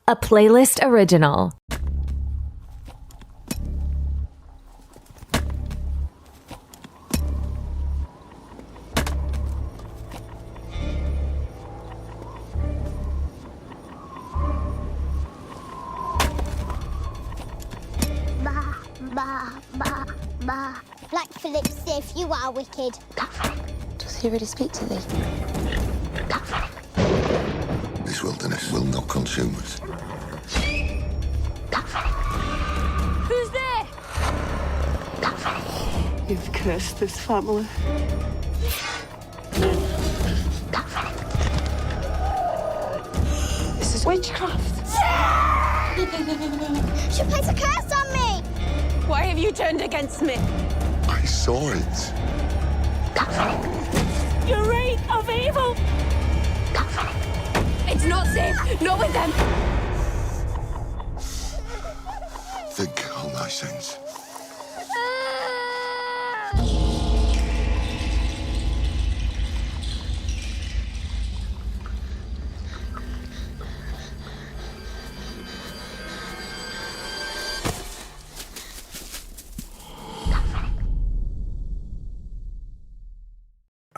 a playlist original. Bah, bah, bah, bah. Like Philip Stiff, you are wicked. Does he really speak to thee? This wilderness will not consume us. Who's there? You've cursed this family. This is witchcraft. She plays a curse on me! Why have you turned against me? I saw it. Your reign of evil! It's not safe. Not with them. Think on thy sins.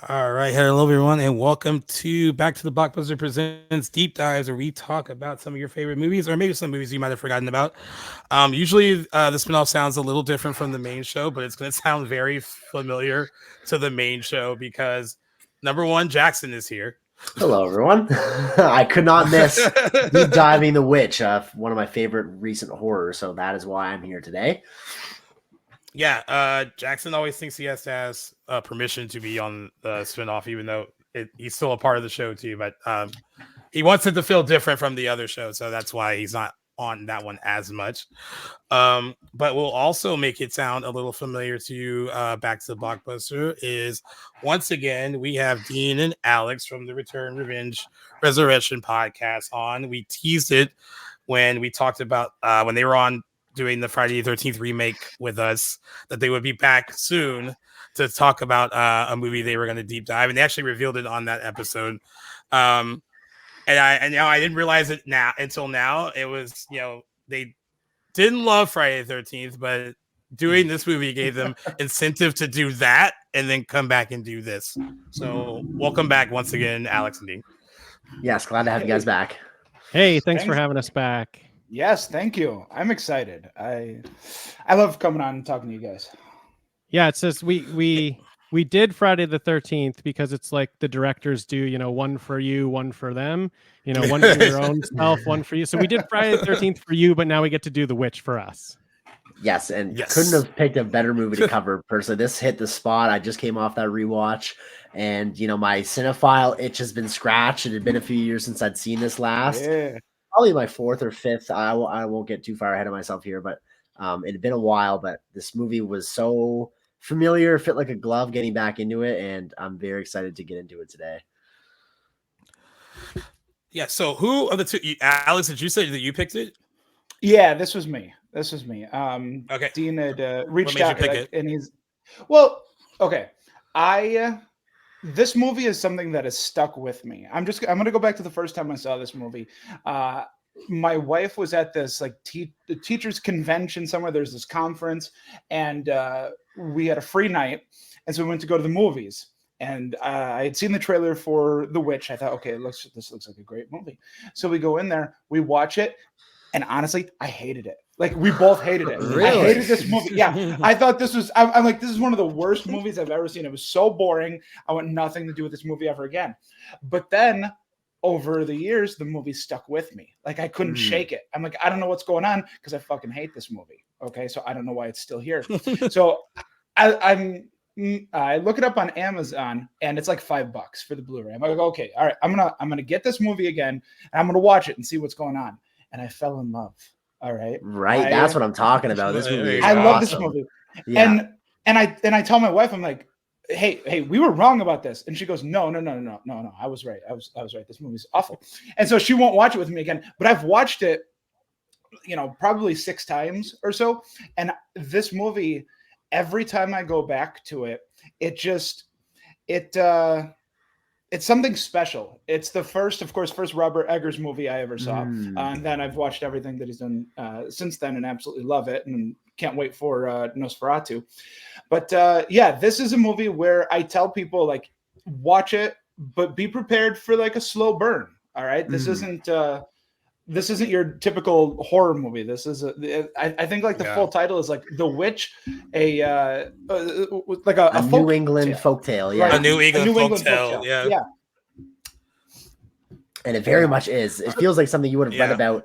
All right, hello everyone, and welcome to Back to the Blockbuster Presents Deep Dives, where we talk about some of your favorite movies, or maybe some movies you might have forgotten about. Usually, the spinoff sounds a little different from the main show, but it's going to sound very familiar to the main show because number one, Jackson is here. Hello, everyone. I could not miss Deep Diving the Witch, one of my favorite recent horrors, so that is why I'm here today. Yeah, Jackson always thinks he has to ask permission to be on the spinoff, even though he's still a part of the show too. But he wants it to feel different from the other show, so that's why he's not on that one as much. But we'll also make it sound a little familiar to you. Back to the Blockbuster is once again we have Dean and Alex from the Return, Revenge, Resurrection podcast on. We teased it when we talked about when they were on doing the Friday the 13th remake with us, that they would be back soon to talk about a movie they were going to deep dive, and they actually revealed it on that episode. And I didn't realize it until now. It was, they didn't love Friday the 13th, but doing this movie gave them incentive to do that and then come back and do this. So welcome back once again, Alex and Dean. Yes, glad to have you guys back. Hey, thanks for having us back. Yes, thank you. I'm excited. I love coming on and talking to you guys. Yeah, it says we did Friday the 13th because it's like the directors do, one for you, one for them, one for your own self, one for you. So we did Friday the 13th for you, but now we get to do The Witch for us. Yes, and couldn't have picked a better movie to cover personally. This hit the spot. I just came off that rewatch, and my cinephile itch has been scratched. It had been a few years since I'd seen this last. Yeah. Probably my fourth or fifth. I won't get too far ahead of myself here, but it had been a while. But this movie was so familiar, fit like a glove getting back into it, and I'm very excited to get into it today. Yeah, so who of the two, Alex, did you say that you picked it? Yeah, this was me. Okay. Dean had reached out, and he's okay. This movie is something that has stuck with me. I'm going to go back to the first time I saw this movie. My wife was at this the teachers convention somewhere. There's this conference, and we had a free night, and so we went to go to the movies. And I had seen the trailer for The Witch. I thought, okay, this looks like a great movie. So we go in there, we watch it, and honestly, I hated it. We both hated it. Really? I hated this movie. Yeah, I thought this was. I'm like, this is one of the worst movies I've ever seen. It was so boring. I want nothing to do with this movie ever again. But then, over the years, the movie stuck with me. I couldn't shake it. I'm like, I don't know what's going on because I fucking hate this movie. Okay, so I don't know why it's still here. So I look it up on Amazon, and it's like $5 for the Blu-ray. I'm like, okay, all right, I'm gonna get this movie again, and I'm gonna watch it and see what's going on. And I fell in love. All right. Right. That's what I'm talking about. This movie is love awesome. this movie. Yeah. And I tell my wife, I'm like, hey, we were wrong about this. And she goes, no. I was right. I was right. This movie's awful. And so she won't watch it with me again. But I've watched it, probably 6 times or so. And this movie, every time I go back to it, it it's something special. It's the first Robert Eggers movie I ever saw, and then I've watched everything that he's done since then, and absolutely love it, and can't wait for Nosferatu. But yeah, this is a movie where I tell people, like, watch it, but be prepared for like a slow burn. All right, this isn't your typical horror movie. This is I think like the full title is like The Witch, a New England folktale. Yeah, right. A New England folktale. Yeah. And it very much is. It feels like something you would have read about,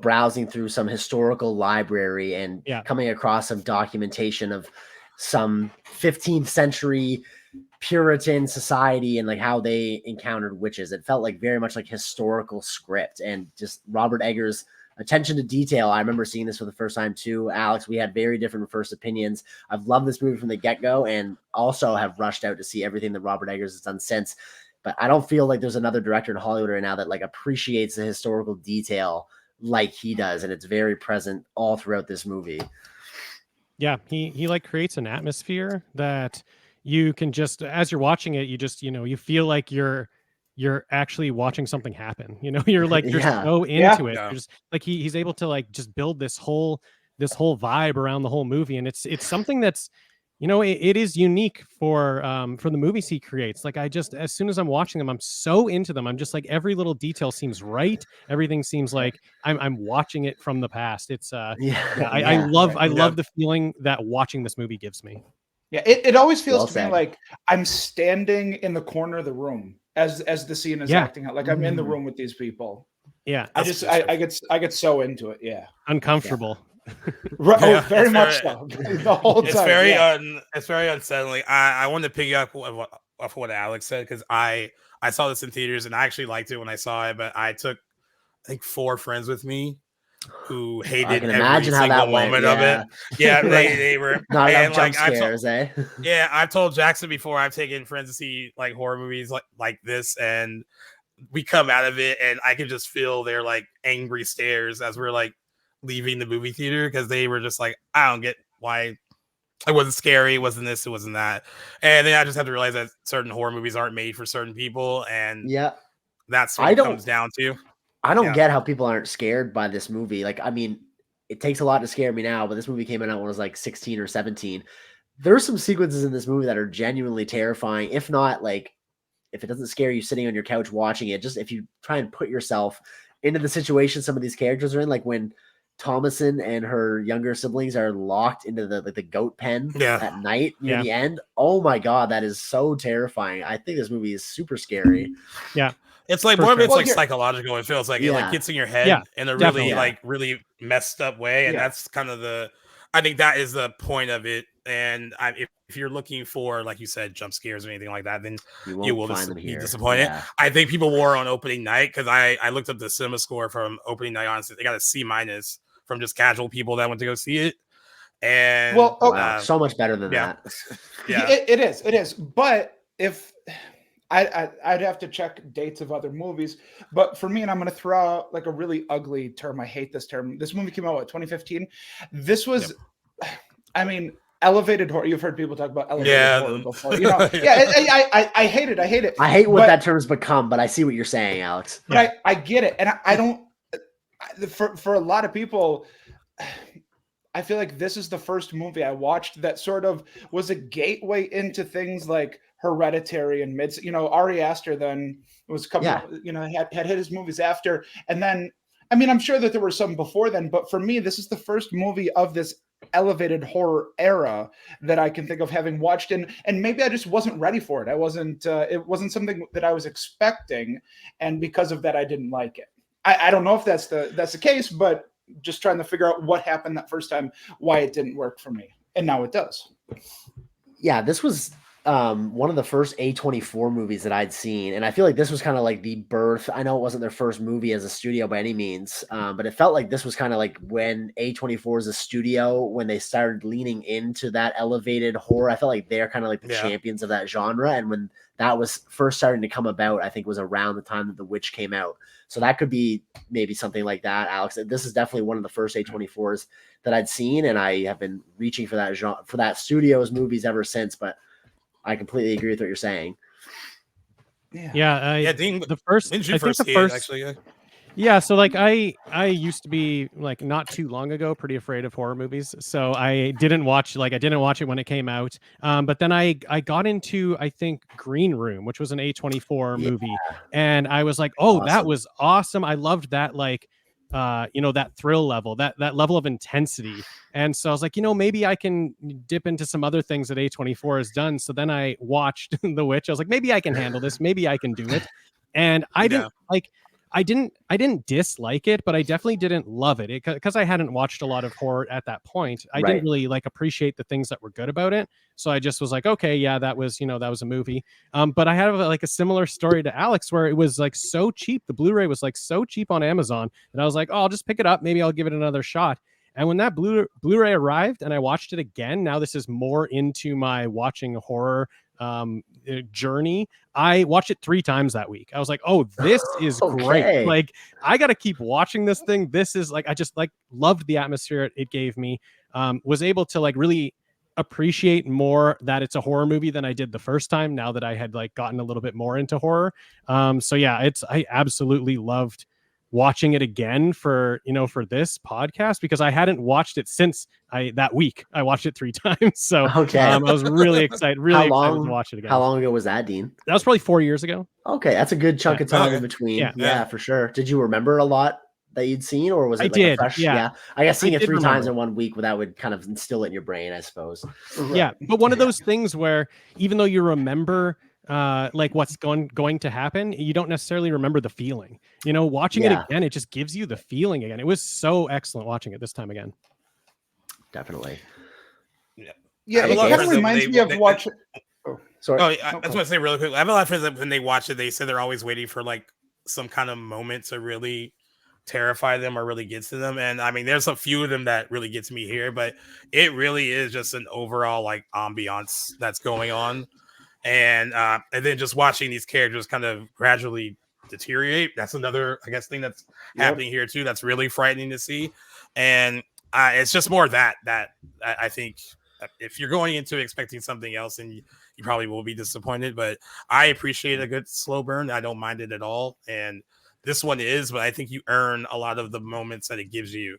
browsing through some historical library and coming across some documentation of some 15th century Puritan society and like how they encountered witches. It felt like very much like historical script, and just Robert Eggers' attention to detail. I remember seeing this for the first time too. Alex, we had very different first opinions. I've loved this movie from the get-go, and also have rushed out to see everything that Robert Eggers has done since. But I don't feel like there's another director in Hollywood right now that like appreciates the historical detail like he does, and it's very present all throughout this movie. Yeah, he like creates an atmosphere that you can just, as you're watching it, you just, you feel like you're actually watching something happen. You're like, you're so into it. You're just like he's able to like just build this whole vibe around the whole movie, and it's something that's, it is unique for the movies he creates. Like as soon as I'm watching them, I'm so into them. I'm just like, every little detail seems right. Everything seems like I'm watching it from the past. It's I love the feeling that watching this movie gives me. Yeah, it always feels to me like I'm standing in the corner of the room as the scene is acting out. Like I'm in the room with these people. Yeah, I get so into it. Yeah, uncomfortable. Right, very much so. The whole time. It's very unsettling. I wanted to pick up off what Alex said, because I saw this in theaters and I actually liked it when I saw it, but I took I think 4 friends with me who hated every single moment of it. Yeah, they were not enough jump scares, Yeah, I've told Jackson before, I've taken friends to see like horror movies like this, and we come out of it and I can just feel their like angry stares as we're like leaving the movie theater, because they were just like, I don't get why it wasn't scary, it wasn't this, it wasn't that. And then I just have to realize that certain horror movies aren't made for certain people, and that's what it comes down to. I don't get how people aren't scared by this movie. Like, I mean, it takes a lot to scare me now, but this movie came out when I was like 16 or 17. There's some sequences in this movie that are genuinely terrifying. If not, like, if it doesn't scare you sitting on your couch watching it, just if you try and put yourself into the situation some of these characters are in, like when Thomason and her younger siblings are locked into the goat pen at night near the end. Oh my God, that is so terrifying. I think this movie is super scary. Yeah. It's like more of it's like psychological. It feels like it like gets in your head in a really really messed up way, and that's kind of I think that is the point of it. And if you're looking for, like you said, jump scares or anything like that, then you will be disappointed. Yeah. I think people were on opening night, because I looked up the cinema score from opening night. Honestly, they got a C- from just casual people that went to go see it. And so much better than that. Yeah, it is. But if I'd have to check dates of other movies, but for me, and I'm going to throw out like a really ugly term. I hate this term. This movie came out 2015. This was, I mean, elevated horror. You've heard people talk about elevated horror before. I hate it. I hate it. I hate what that term's become, but I see what you're saying, Alex. But I get it, and I don't. For a lot of people, I feel like this is the first movie I watched that sort of was a gateway into things like Hereditary and Ari Aster then was coming, had hit his movies after. And then, I mean, I'm sure that there were some before then, but for me, this is the first movie of this elevated horror era that I can think of having watched, and maybe I just wasn't ready for it. It wasn't something that I was expecting. And because of that, I didn't like it. I don't know if that's the case, but just trying to figure out what happened that first time, why it didn't work for me. And now it does. Yeah, this was one of the first A24 movies that I'd seen. And I feel like this was kind of like the birth. I know it wasn't their first movie as a studio by any means, but it felt like this was kind of like when A24 is a studio, when they started leaning into that elevated horror. I felt like they're kind of like the champions of that genre. And when that was first starting to come about, I think was around the time that The Witch came out. So that could be maybe something like that, Alex. This is definitely one of the first A24s that I'd seen, and I have been reaching for that genre, for that studio's movies ever since. But I completely agree with what you're saying. Yeah, Dean, the first. when did I you think first the see first. it? Actually, Yeah, so like I used to be like not too long ago pretty afraid of horror movies. So I didn't watch it when it came out. But then I got into I think Green Room, which was an A24 Yeah, movie, and I was like, "Oh, that awesome. was awesome. I loved that that thrill level, that level of intensity." And so I was like, maybe I can dip into some other things that A24 has done. So then I watched The Witch. I was like, maybe I can handle this. Maybe I can do it. And I didn't yeah, like I didn't dislike it, but I definitely didn't love it because I hadn't watched a lot of horror at that point. I didn't Right. really like appreciate the things that were good about it. So I just was like, okay, yeah, that was a movie. But I have like a similar story to Alex where it was like so cheap. The Blu-ray was like so cheap on Amazon that I was like, oh, I'll just pick it up. Maybe I'll give it another shot. And when that Blu-ray arrived and I watched it again, now this is more into my watching horror journey. I watched it 3 times that week. I was like, oh, this is great. Okay. Like, I got to keep watching this thing. This is like, I just like loved the atmosphere it gave me. Was able to like really appreciate more that it's a horror movie than I did the first time, now that I had like gotten a little bit more into horror. So yeah, I absolutely loved watching it again for this podcast, because I hadn't watched it since that week. I watched it 3 times. So Okay. I was really excited to watch it again. How long ago was that, Dean? That was probably 4 years ago. Okay, that's a good chunk of time in between. Yeah. Yeah, for sure. Did you remember a lot that you'd seen, or was it I like a did, fresh? yeah. I guess seeing I it did 3 times remember. in 1 week, that would kind of instill it in your brain, I suppose. Yeah, but one of those things where even though you remember like what's going to happen, you don't necessarily remember the feeling. Watching it again, it just gives you the feeling again. It was so excellent watching it this time again. Definitely. Yeah, it kind of reminds me of watching. Sorry. I was going to say really quick. I have a lot of friends that when they watch it, they say they're always waiting for like some kind of moment to really terrify them or really gets to them. And I mean, there's a few of them that really gets me here, but it really is just an overall like ambiance that's going on. And then just watching these characters kind of gradually deteriorate. That's another, I guess, thing that's happening here too. That's really frightening to see. And it's just more that I think if you're going into expecting something else, and you probably will be disappointed, but I appreciate a good slow burn. I don't mind it at all. And this one is, but I think you earn a lot of the moments that it gives you.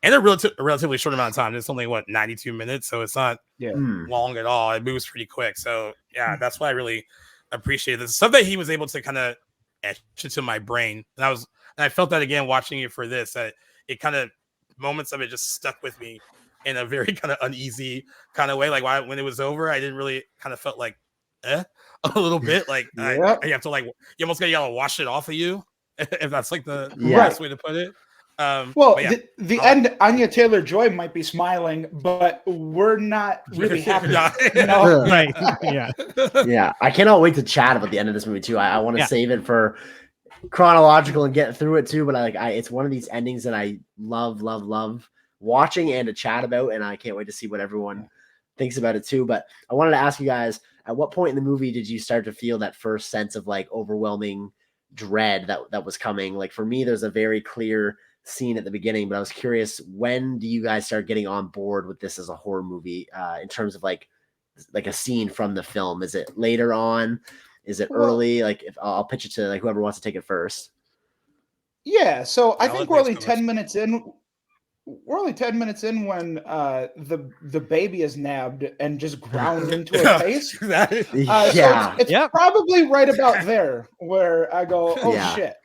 And a relatively short amount of time. It's only 92 minutes, so it's not long at all. It moves pretty quick. So yeah, that's why I really appreciate this. Something he was able to kind of etch into my brain, and I felt that again watching it for this. That it kind of moments of it just stuck with me in a very kind of uneasy kind of way. Like when it was over, I didn't really kind of felt like a little bit. Like you have to like you almost gotta wash it off of you, if that's like the best way to put it. The end, Anya Taylor-Joy might be smiling, but we're not really happy. Right? Yeah. I cannot wait to chat about the end of this movie too. I want to save it for chronological and get through it too. But it's one of these endings that I love watching and to chat about, and I can't wait to see what everyone thinks about it too. But I wanted to ask you guys, at what point in the movie did you start to feel that first sense of like overwhelming dread that was coming? Like for me, there's a very clear scene at the beginning, but I was curious, when do you guys start getting on board with this as a horror movie in terms of like a scene from the film? Is it later on? Is it early? Like, if I'll pitch it to like whoever wants to take it first. Yeah, so I think we're only 10 minutes in. We're only 10 minutes in when the baby is nabbed and just ground into her face. It's probably right about there where I go, oh shit.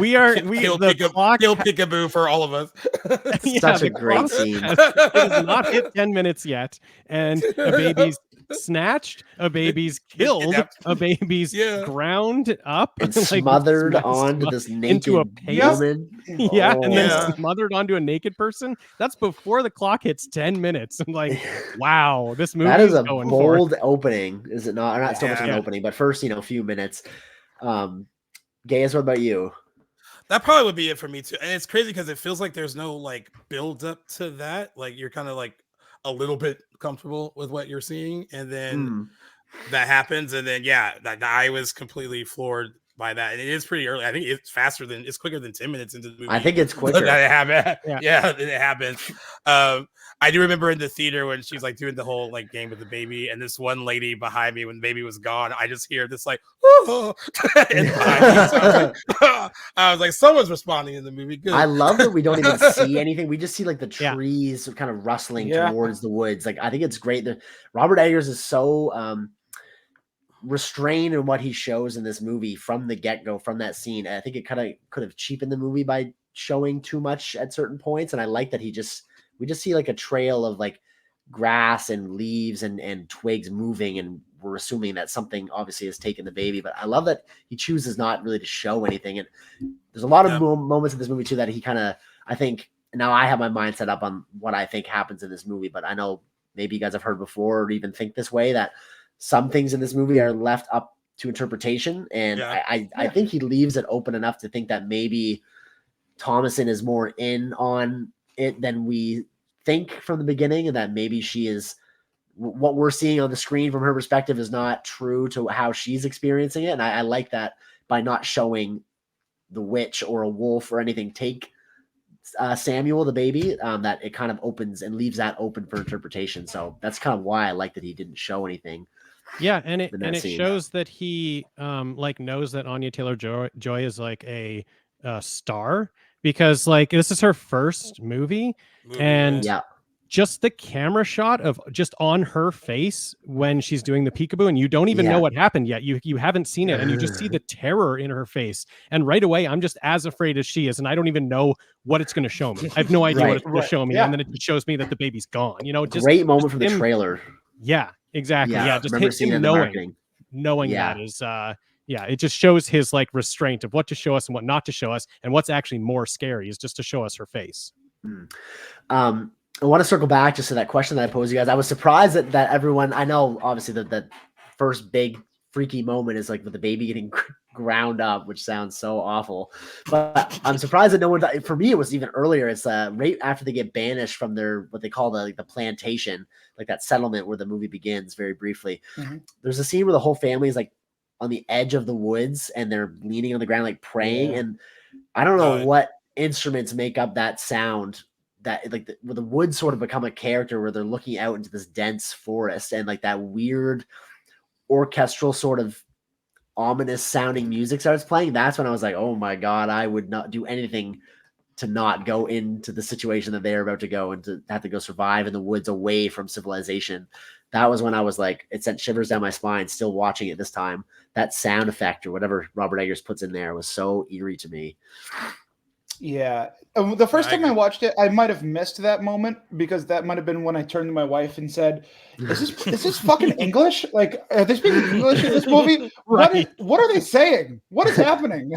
We are kill Peekaboo for all of us. Such a great scene. It has not hit 10 minutes yet, and a baby's snatched, a baby's killed, a baby's ground up and smothered onto this naked woman. And then smothered onto a naked person. That's before the clock hits 10 minutes. I'm like, wow, this movie that is a going bold opening, is it not? Or not so much an opening, but first, few minutes. Gaius, what about you? That probably would be it for me too. And it's crazy because it feels like there's no like build up to that. Like you're kind of like a little bit comfortable with what you're seeing, and then that happens, and then I was completely floored by that, and it is pretty early. I think it's quicker than 10 minutes into the movie. I think it's quicker. That it happened. Yeah. It happened. I do remember in the theater when she's like doing the whole like game with the baby, and this one lady behind me when the baby was gone, I just hear this like, "Whoa!" and behind me. So, I was like, someone's responding in the movie. Good. I love that we don't even see anything. We just see like the trees kind of rustling towards the woods. Like I think it's great that Robert Eggers is so restrained in what he shows in this movie from the get-go, from that scene. I think it kind of could have cheapened the movie by showing too much at certain points. And I like that we just see like a trail of like grass and leaves and twigs moving, and we're assuming that something obviously has taken the baby. But I love that he chooses not really to show anything. And there's a lot of moments in this movie too that he kind of, I think now I have my mind set up on what I think happens in this movie, but I know maybe you guys have heard before or even think this way, that some things in this movie are left up to interpretation. And I think he leaves it open enough to think that maybe Thomason is more in on it than we think from the beginning, and that maybe she is, what we're seeing on the screen from her perspective is not true to how she's experiencing it. And I like that by not showing the witch or a wolf or anything take Samuel, the baby, that it kind of opens and leaves that open for interpretation. So that's kind of why I like that he didn't show anything. Yeah, and it shows that he like knows that Anya Taylor-Joy is like a star, because like this is her first movie, and just the camera shot of just on her face when she's doing the peekaboo, and you don't even know what happened yet. You haven't seen it, and you just see the terror in her face. And right away, I'm just as afraid as she is, and I don't even know what it's going to show me. I have no idea what it's going to show me, and then it shows me that the baby's gone. You know, just great moment from the trailer. Yeah, exactly. Yeah, just him knowing that is it just shows his like restraint of what to show us and what not to show us, and what's actually more scary is just to show us her face. I want to circle back just to that question that I posed you guys. I was surprised that everyone, I know obviously that first big freaky moment is like with the baby getting ground up, which sounds so awful, but I'm surprised that no one, for me, it was even earlier. It's right after they get banished from their, what they call the plantation, like that settlement where the movie begins very briefly. There's a scene where the whole family is like on the edge of the woods and they're leaning on the ground, like praying. And I don't know what instruments make up that sound, that like where the woods sort of become a character where they're looking out into this dense forest, and like that weird orchestral sort of ominous sounding music starts playing. That's when I was like, oh my God, I would not do anything to not go into the situation that they're about to go and to have to go survive in the woods away from civilization. That was when I was like, it sent shivers down my spine still watching it this time. That sound effect or whatever Robert Eggers puts in there was so eerie to me. Yeah. The first time I watched it, I might have missed that moment, because that might have been when I turned to my wife and said, is this fucking English? Like, are they speaking English in this movie? Right. What are they saying? What is happening?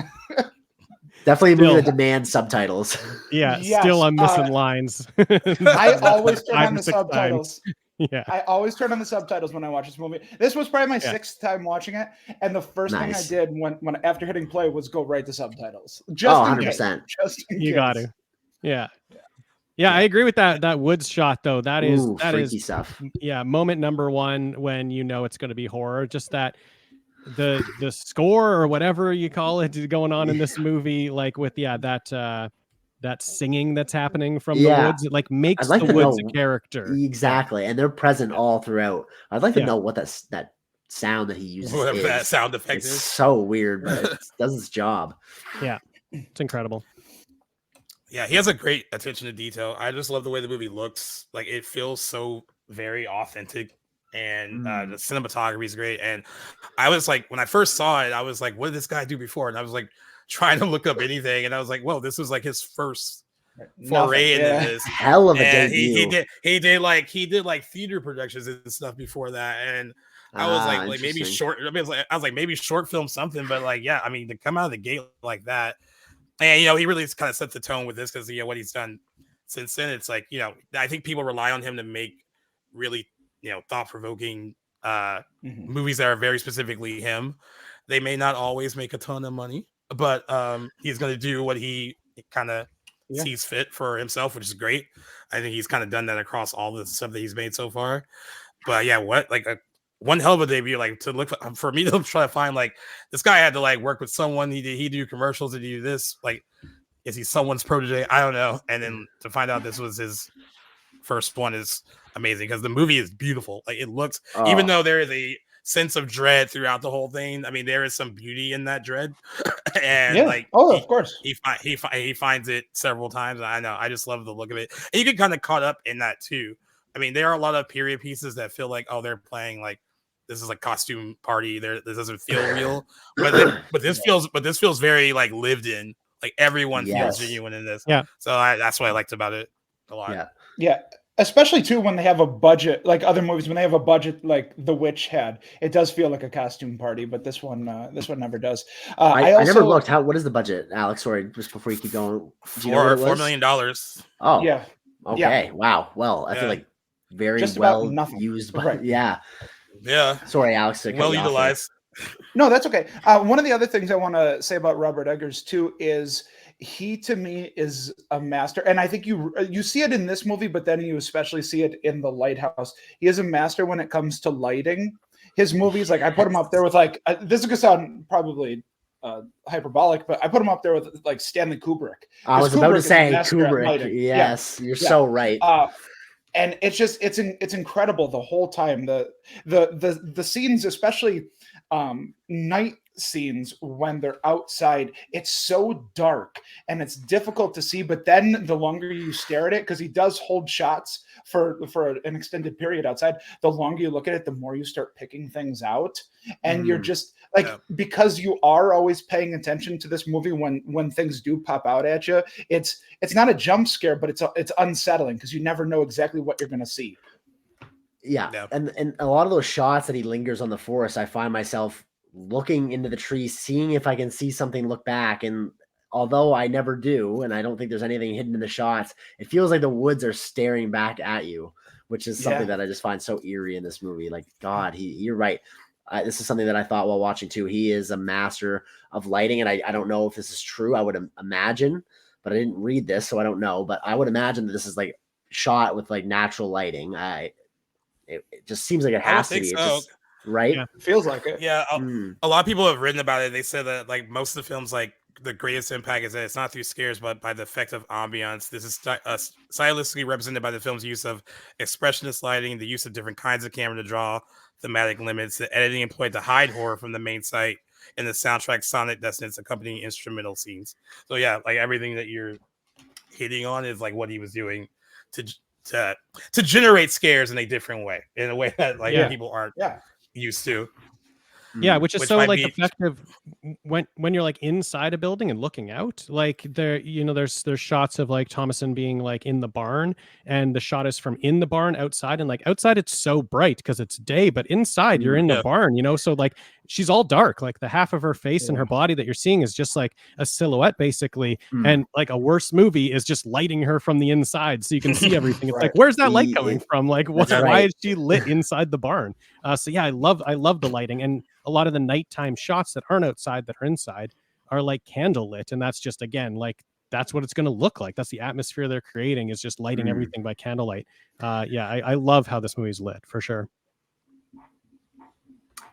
Definitely a movie that demands subtitles. Yeah, still I'm missing lines. I always turn on the subtitles. Yeah, I always turn on the subtitles when I watch this movie. This was probably my sixth time watching it, and the first thing I did when after hitting play was go write the subtitles. Just 100%. Just in you case. got to. Yeah, I agree with that woods shot though. That is freaky stuff. Yeah, moment number one when you know it's going to be horror. Just that the score or whatever you call it going on in this movie, like with that singing that's happening from the woods, it like makes the woods a character. Exactly. And they're present all throughout. I'd like to know what that sound that he uses whatever is. That sound effect is is. So weird, but it does its job. Yeah, it's incredible. Yeah, he has a great attention to detail. I just love the way the movie looks. Like, it feels so very authentic, and the cinematography is great. And I was like, when I first saw it, I was like, what did this guy do before? And I was like trying to look up anything, and I was like, whoa, this was like his first foray into this. Hell of a debut. He did like theater productions and stuff before that, and I was like maybe short. I was like maybe short film something, but like I mean, to come out of the gate like that, and he really kind of set the tone with this, because what he's done since then. It's like I think people rely on him to make really thought-provoking movies that are very specifically him. They may not always make a ton of money, but he's going to do what he kind of sees fit for himself, which is great. I think he's kind of done that across all the stuff that he's made so far. But one hell of a debut. Like to look for me to try to find like this guy had to like work with someone. He do commercials. Did he do this? Like, is he someone's protege? I don't know. And then to find out this was his first one is amazing because the movie is beautiful. Like it looks, even though there is a sense of dread throughout the whole thing. I mean, there is some beauty in that dread, and like, of course, he finds it several times. I know, I just love the look of it, and you get kind of caught up in that too. I mean, there are a lot of period pieces that feel like, oh, they're playing like this is like costume party. This doesn't feel real, but this feels very like lived in. Like everyone feels genuine in this. Yeah. So that's what I liked about it a lot. Yeah. Especially too when they have a budget, like other movies, when they have a budget like The Witch had, it does feel like a costume party. But this one never does. I never looked. What is the budget, Alex? Sorry, just before you keep going. Do you know what it was? $4 million. Oh, yeah. Okay. Yeah. Wow. Well, I feel like very just well nothing. used. But Right. Yeah. Sorry, Alex. Well utilized. No, that's okay. One of the other things I want to say about Robert Eggers too is he, to me, is a master, and I think you see it in this movie, but then you especially see it in The Lighthouse. He is a master when it comes to lighting. His movies, like I put him up there with like this is gonna sound probably hyperbolic, but I put him up there with like Stanley Kubrick. I was about to say Kubrick. Yes, you're so right. And it's incredible the whole time. The scenes, especially night scenes when they're outside, it's so dark and it's difficult to see. But then the longer you stare at it, because he does hold shots for an extended period outside, the longer you look at it, the more you start picking things out. And you're just like, because you are always paying attention to this movie when things do pop out at you, it's not a jump scare, but it's unsettling because you never know exactly what you're going to see. Yeah. And a lot of those shots that he lingers on the forest, I find myself looking into the trees, seeing if I can see something, look back. And although I never do, and I don't think there's anything hidden in the shots, it feels like the woods are staring back at you, which is something that I just find so eerie in this movie. Like, God, you're right. This is something that I thought while watching too. He is a master of lighting. And I don't know if this is true. I would imagine, but I didn't read this, so I don't know, but I would imagine that this is like shot with like natural lighting. It just seems like it has to be. So. Right? Yeah, feels like it. Yeah, a lot of people have written about it. They said that like most of the films, like the greatest impact is that it's not through scares, but by the effect of ambiance. This is stylistically represented by the film's use of expressionist lighting, the use of different kinds of camera to draw thematic limits, the editing employed to hide horror from the main site, and the soundtrack sonic dissonance accompanying instrumental scenes. So yeah, like everything that you're hitting on is like what he was doing to generate scares in a different way, in a way that like people aren't used to. Yeah, which is so like effective when you're like inside a building and looking out. Like there's shots of like Thomason being like in the barn, and the shot is from in the barn outside, and like outside it's so bright because it's day, but inside you're in the barn, so like she's all dark, like the half of her face and her body that you're seeing is just like a silhouette basically, and like a worse movie is just lighting her from the inside so you can see everything. It's like, where's that light coming from? Like why is she lit inside the barn? So yeah, I love the lighting, and a lot of the nighttime shots that aren't outside that are inside are like candle lit, and that's just, again, like that's what it's going to look like. That's the atmosphere they're creating, is just lighting everything by candlelight. I love how this movie's lit for sure.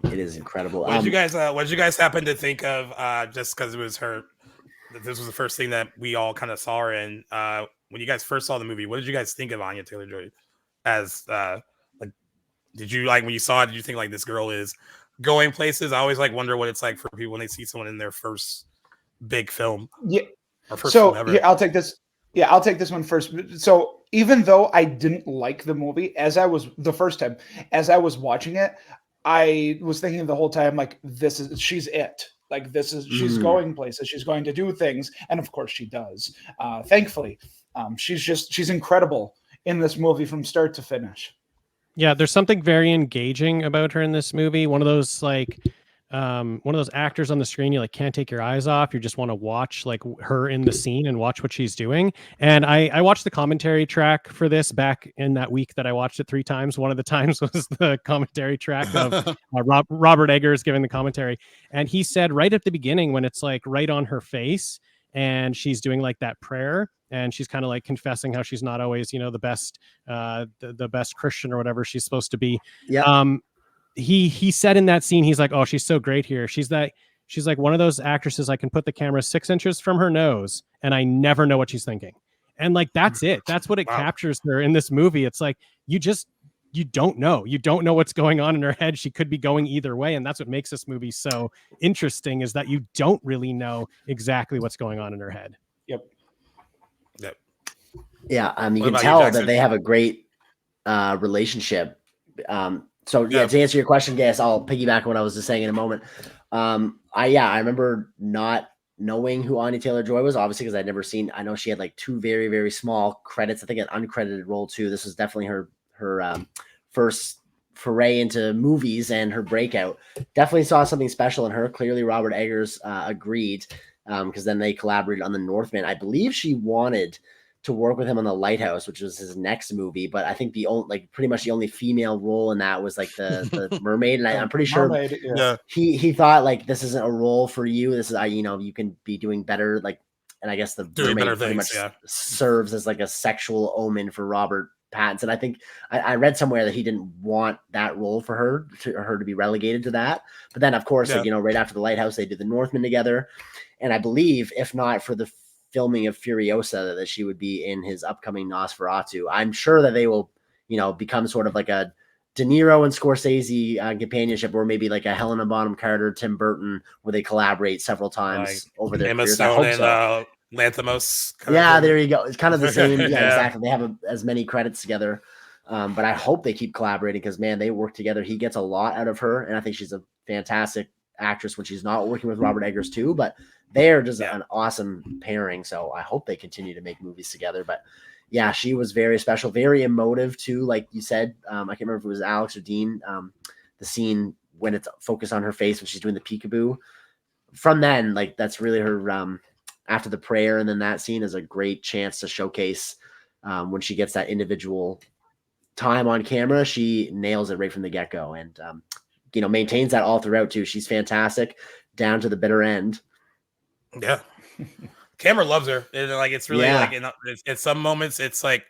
It is incredible. What did you guys happen to think of, just because it was this was the first thing that we all kind of saw her in, when you guys first saw the movie? What did you guys think of Anya Taylor-Joy as like, did you like when you saw it, did you think like this girl is going places? I always like wonder what it's like for people when they see someone in their first big film. Yeah. Or first film ever. I'll take this. Yeah, I'll take this one first. So even though I didn't like the movie the first time, as I was watching it, I was thinking the whole time, like, she's it. Like, she's going places, she's going to do things. And of course she does. Thankfully, she's incredible in this movie from start to finish. Yeah, there's something very engaging about her in this movie. One of those actors on the screen you like can't take your eyes off. You just want to watch like her in the scene and watch what she's doing. And I watched the commentary track for this back in that week that I watched it 3 times. One of the times was the commentary track of Robert Eggers giving the commentary. And he said right at the beginning, when it's like right on her face and she's doing like that prayer, and she's kind of like confessing how she's not always, the best Christian or whatever she's supposed to be. Yeah. he said in that scene, he's like, oh, she's so great here. She's like one of those actresses I can put the camera 6 inches from her nose and I never know what she's thinking. And like, that's it. That's what it captures her in this movie. It's like, you don't know. You don't know what's going on in her head. She could be going either way. And that's what makes this movie so interesting, is that you don't really know exactly what's going on in her head. Yep. Yeah. You What can about you, tell Jackson? that they have a great relationship. So to answer your question, guys, I'll piggyback on what I was just saying in a moment. I remember not knowing who Anya Taylor-Joy was, obviously, because I'd never seen. I know she had like 2 very, very small credits. I think an uncredited role too. This was definitely her first foray into movies and her breakout. Definitely saw something special in her. Clearly, Robert Eggers agreed, because then they collaborated on The Northman. I believe she wanted to work with him on The Lighthouse, which was his next movie, but I think pretty much the only female role in that was like the mermaid, and I'm pretty sure he thought like, this isn't a role for you. This is you can be doing better. Like, and I guess the mermaid pretty much serves as like a sexual omen for Robert Pattinson. I think I read somewhere that he didn't want that role for her to be relegated to that. But then, of course, like, right after The Lighthouse, they did The Northman together, and I believe, if not for the filming of Furiosa, that she would be in his upcoming Nosferatu. I'm sure that they will, become sort of like a De Niro and Scorsese companionship, or maybe like a Helena Bonham Carter, Tim Burton, where they collaborate several times over their Emma careers. Stone and Lanthimos. There you go. It's kind of the same. Exactly. They have as many credits together. But I hope they keep collaborating, because, man, they work together. He gets a lot out of her, and I think she's a fantastic actress when she's not working with Robert Eggers too. But they're just an awesome pairing. So I hope they continue to make movies together. But yeah, she was very special, very emotive too. Like you said, I can't remember if it was Alex or Dean, the scene when it's focused on her face when she's doing the peekaboo. From then, like, that's really her, after the prayer. And then that scene is a great chance to showcase when she gets that individual time on camera, she nails it right from the get-go, and maintains that all throughout too. She's fantastic down to the bitter end. Yeah, camera loves her, and like, it's really like at some moments it's like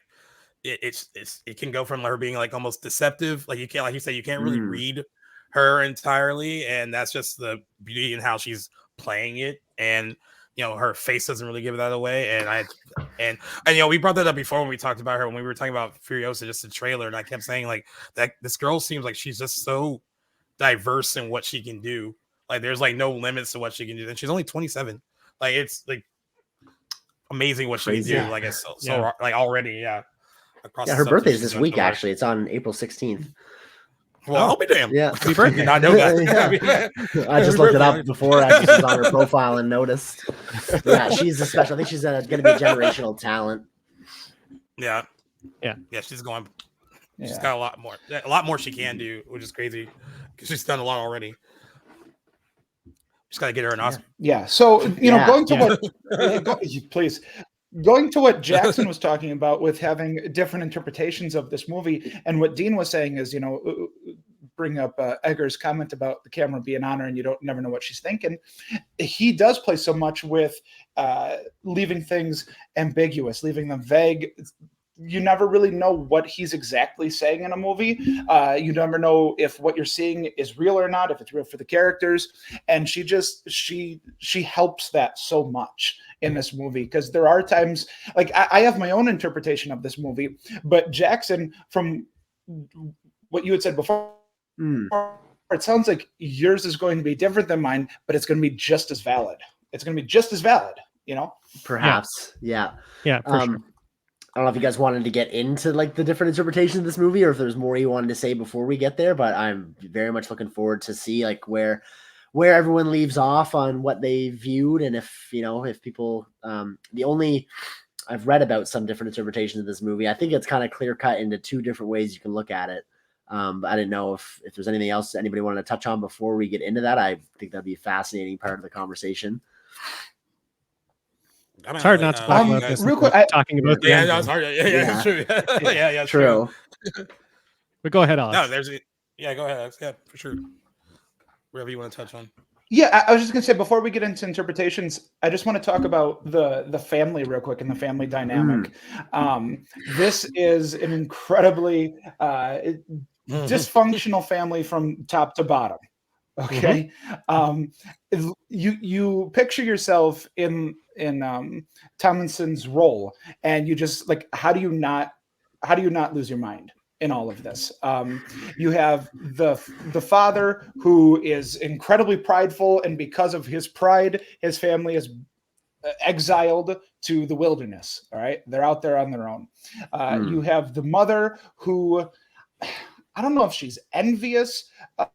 it can go from her being like almost deceptive, like you said, you can't really read her entirely, and that's just the beauty in how she's playing it. And her face doesn't really give that away. And we brought that up before when we talked about her, when we were talking about Furiosa, just the trailer, and I kept saying like that this girl seems like she's just so diverse in what she can do. Like, there's like no limits to what she can do, and she's only 27. Like, it's like amazing what she can do. Like, it's so like already, across her birthday is this week, actually. It's on April 16th. Well, I'll be damned. Yeah, happy birthday. I know that. I just looked it up before. I just was on her profile and noticed. Yeah, she's a special. I think she's going to be a generational talent. Yeah. She's going. She's got a lot more she can do, which is crazy because she's done a lot already. Just got to get her an Oscar. Yeah. So going to what, please. Going to what Jackson was talking about with having different interpretations of this movie, and what Dean was saying is, bring up Eggers' comment about the camera being on her and you never know what she's thinking. He does play so much with leaving things ambiguous, leaving them vague. You never really know what he's exactly saying in a movie. You never know if what you're seeing is real or not, if it's real for the characters. And she helps that so much in this movie, because there are times, like, I have my own interpretation of this movie, but Jackson, from what you had said before, it sounds like yours is going to be different than mine, but it's going to be just as valid. It's going to be just as valid, Perhaps. Yeah. Yeah, for sure. I don't know if you guys wanted to get into like the different interpretations of this movie, or if there's more you wanted to say before we get there, but I'm very much looking forward to see like where everyone leaves off on what they viewed. And if people, I've read about some different interpretations of this movie. I think it's kind of clear cut into 2 different ways you can look at it. But I didn't know if there's anything else anybody wanted to touch on before we get into that. I think that'd be a fascinating part of the conversation. It's hard not to talk about this. Real quick, talking about the ending. It's hard. Yeah, true. Yeah, true. But go ahead, Alex. No, go ahead, Alex. Yeah, for sure. Whatever you want to touch on. Yeah, I was just going to say, before we get into interpretations, I just want to talk about the family real quick and the family dynamic. This is an incredibly dysfunctional family from top to bottom. Okay. You picture yourself in Tomlinson's role, and you just like, how do you not lose your mind in all of this? You have the father who is incredibly prideful, and because of his pride, his family is exiled to the wilderness. All right, they're out there on their own. You have the mother who, I don't know if she's envious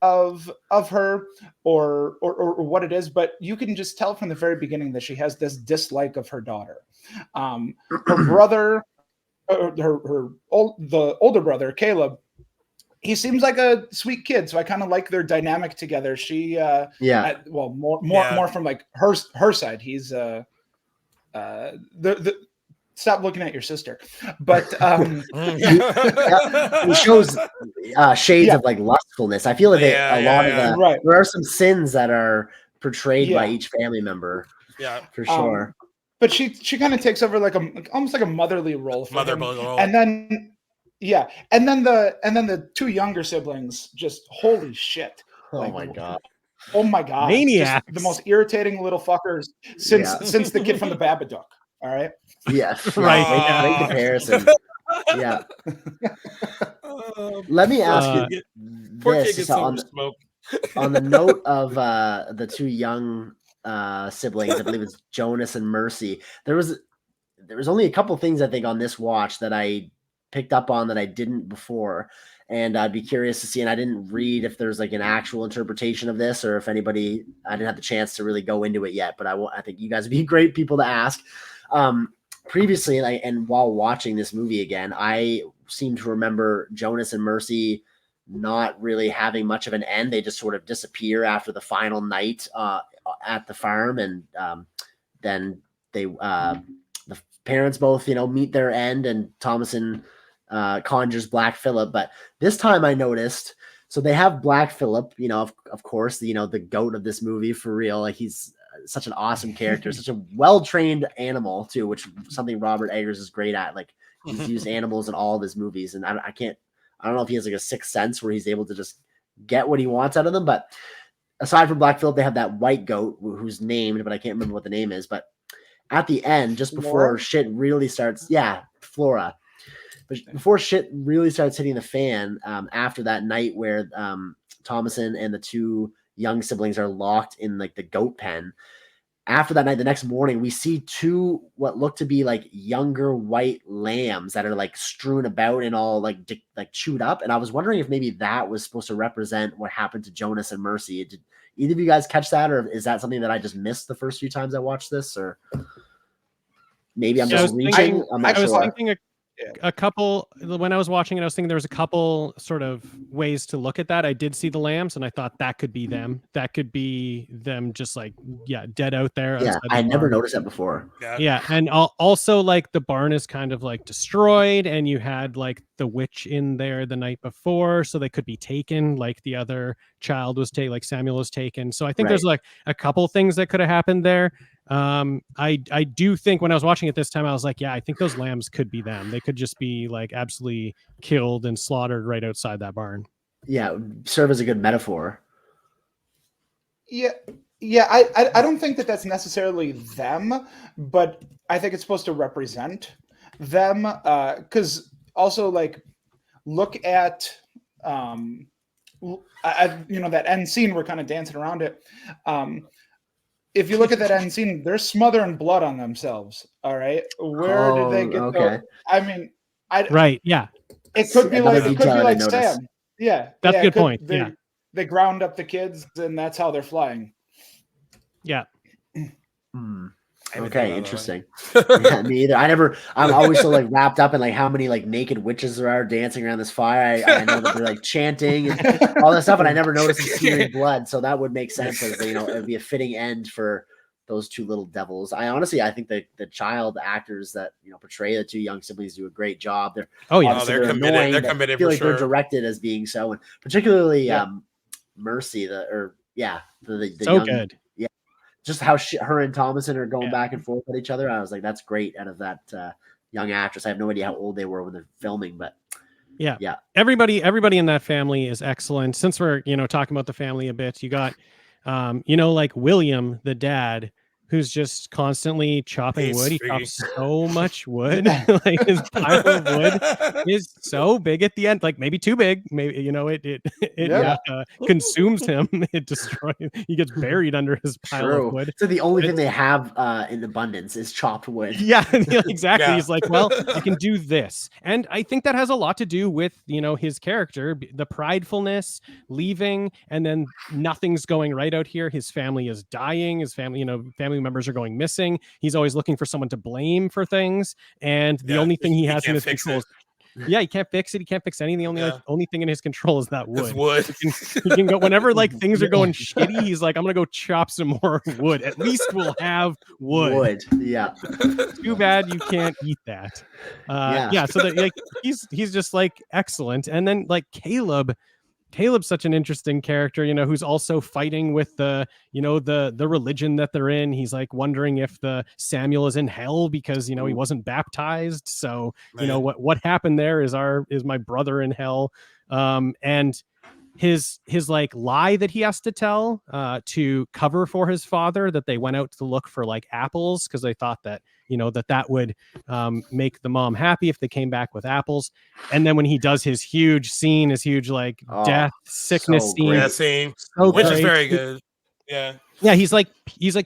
of her or what it is, but you can just tell from the very beginning that she has this dislike of her daughter. Her brother, the older brother, Caleb, he seems like a sweet kid, so I kind of like their dynamic together. She, more from like her side. He's stop looking at your sister, but he shows shades of like lustfulness. I feel like lot of the there are some sins that are portrayed by each family member. Yeah, for sure. But she kind of takes over like almost like a motherly role for him. And then the two younger siblings, just holy shit. Oh my god. Oh my god. Maniacs. Just the most irritating little fuckers since the kid from the Babadook. All right. Yeah. Right. Great comparison. Yeah. Let me ask you this on the note of the two young siblings. I believe it's Jonas and Mercy. There was only a couple things I think on this watch that I picked up on that I didn't before, and I'd be curious to see. And I didn't read if there's like an actual interpretation of this, or if anybody, I didn't have the chance to really go into it yet. But I think you guys would be great people to ask. Previously, and while watching this movie again, I seem to remember Jonas and Mercy not really having much of an end. They just sort of disappear after the final night at the farm, and then they the parents both meet their end, and Thomason conjures Black Phillip. But this time I noticed, so they have Black Phillip, of course, the goat of this movie for real. Like, he's such an awesome character, such a well-trained animal too, which is something Robert Eggers is great at. Like, he's used animals in all of his movies, and I don't know if he has like a sixth sense where he's able to just get what he wants out of them. But aside from Black Phillip, they have that white goat who's named, but I can't remember what the name is. But at the end, just before shit really starts, Flora. But before shit really starts hitting the fan, after that night where Thomason and the two young siblings are locked in like the goat pen, after that night, the next morning, we see two what look to be like younger white lambs that are like strewn about and all like chewed up. And I was wondering if maybe that was supposed to represent what happened to Jonas and Mercy. Did either of you guys catch that, or is that something that I just missed the first few times I watched this, or maybe I'm just reaching? I'm not sure. Thinking a couple, when I was watching it, I was thinking there was a couple sort of ways to look at that. I did see the lambs, and I thought that could be them. That could be them just like, dead out there. Yeah, I never noticed that before. Yeah. And also like the barn is kind of like destroyed, and you had like the witch in there the night before, so they could be taken, like the other child was taken, like Samuel was taken. So I think there's like a couple things that could have happened there. I do think when I was watching it this time, I was like, I think those lambs could be them. They could just be like absolutely killed and slaughtered right outside that barn. Yeah, serve as a good metaphor. Yeah, I don't think that that's necessarily them, but I think it's supposed to represent them. Because also, like, look at that end scene. We're kind of dancing around it. If you look at that end scene, they're smothering blood on themselves. All right, where did they get? Okay. I mean, yeah. It could be like Sam. Yeah, that's a good point. They ground up the kids, and that's how they're flying. Yeah. Okay, interesting. Yeah, me either. I'm always so like wrapped up in like how many like naked witches there are dancing around this fire. I know that they're like chanting and all that stuff, and I never noticed them searing blood. So that would make sense as it would be a fitting end for those two little devils. I think that the child actors that portray the two young siblings do a great job. They're they're committed. Annoying, they're committed. I feel for like sure. they're directed as being so, and particularly Mercy. The so young, good. Just how her and Thomason are going back and forth at each other. I was like, that's great out of that young actress. I have no idea how old they were when they're filming, but Yeah. Yeah. Everybody in that family is excellent. Since we're, talking about the family a bit, you got, like William, the dad, who's just constantly chopping He's wood. He freaky. chops so much wood. Like his pile of wood is so big at the end, like maybe too big. Maybe, Yeah. consumes him. It destroys. He gets buried under his pile of True. wood. So the only But thing they have in abundance is chopped wood. Yeah, exactly. Yeah. He's like, well, I can do this. And I think that has a lot to do with, his character, the pridefulness, leaving, and then nothing's going right out here. His family is dying. His family, family members are going missing. He's always looking for someone to blame for things. And the only thing he has in can't his fix control it. is he can't fix it. He can't fix anything. The only thing in his control is that wood. It's wood. He can go whenever like things are going shitty. He's like, I'm gonna go chop some more wood. At least we'll have wood. Yeah. Too bad you can't eat that. Yeah. So that like he's just like excellent. And then like Caleb's such an interesting character, who's also fighting with the religion that they're in. He's like wondering if the Samuel is in hell because, he wasn't baptized. So, what happened there is my brother in hell. And his like lie that he has to tell to cover for his father, that they went out to look for like apples because they thought that that would make the mom happy if they came back with apples. And then when he does his huge scene, his huge like death sickness so scene, great. That scene, so which is great. very good. Yeah. Yeah, he's like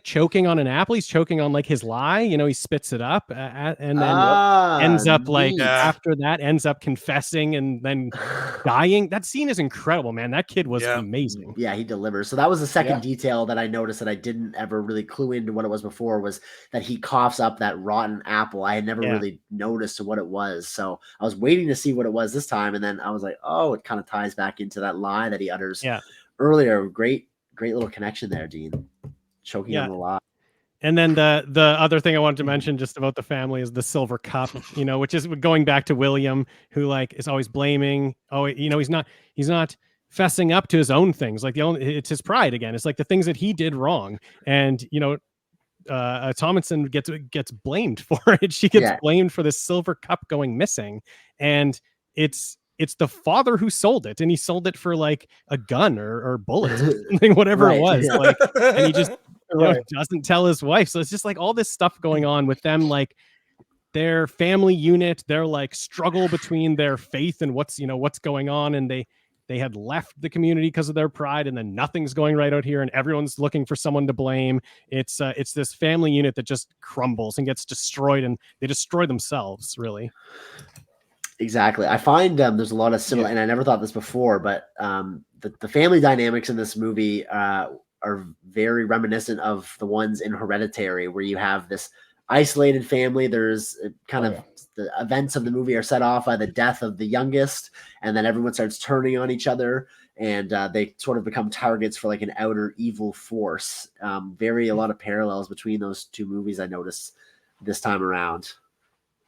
choking on an apple. He's choking on like his lie. He spits it up and then ends up like neat. after that ends up confessing and then dying. That scene is incredible, man. That kid was amazing. Yeah, he delivers. So that was the second detail that I noticed that I didn't ever really clue into what it was before, was that he coughs up that rotten apple. I had never really noticed what it was. So I was waiting to see what it was this time. And then I was like, oh, it kind of ties back into that lie that he utters earlier. Great little connection there, Dean. Choking on the lie. And then the other thing I wanted to mention just about the family is the silver cup, which is going back to William, who like is always blaming. Oh, he's not fessing up to his own things. Like it's his pride again. It's like the things that he did wrong. And Tomlinson gets blamed for it. She gets blamed for this silver cup going missing, and it's the father who sold it, and he sold it for like a gun or bullets or something, whatever it was. Like, and he just doesn't tell his wife. So it's just like all this stuff going on with them, like their family unit, their like struggle between their faith and what's going on, and they had left the community because of their pride, and then nothing's going right out here, and everyone's looking for someone to blame. It's this family unit that just crumbles and gets destroyed, and they destroy themselves, really. Exactly. I find there's a lot of similar, and I never thought this before, but the family dynamics in this movie are very reminiscent of the ones in Hereditary, where you have this isolated family. There's kind of the events of the movie are set off by the death of the youngest, and then everyone starts turning on each other, and they sort of become targets for like an outer evil force. A lot of parallels between those two movies I noticed this time around.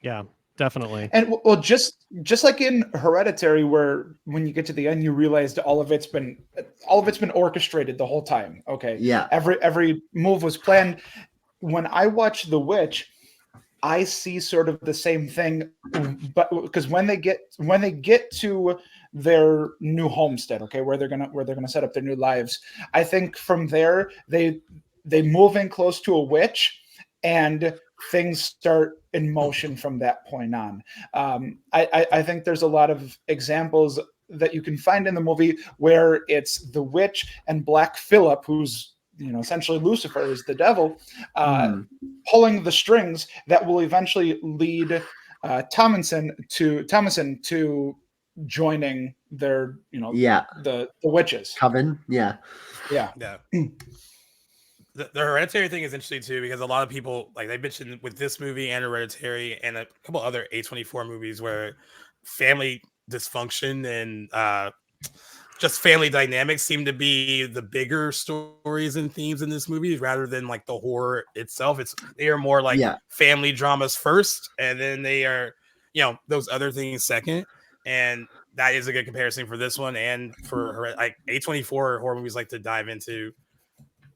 Yeah. Definitely. And well, just like in Hereditary, where when you get to the end, you realize that all of it's been orchestrated the whole time. Okay. Yeah. Every move was planned. When I watch The Witch, I see sort of the same thing, but because when they get to their new homestead, okay, where they're gonna set up their new lives, I think from there they move in close to a witch, and things start in motion from that point on. I think there's a lot of examples that you can find in the movie where it's the witch and Black Phillip, who's essentially Lucifer is the devil, pulling the strings that will eventually lead Tomlinson to joining their the witches coven. Yeah. The Hereditary thing is interesting too, because a lot of people, like they mentioned with this movie and Hereditary and a couple other A24 movies, where family dysfunction and just family dynamics seem to be the bigger stories and themes in this movie, rather than like the horror itself. They are more like family dramas first, and then they are those other things second. And that is a good comparison for this one, and for like A24 horror movies like to dive into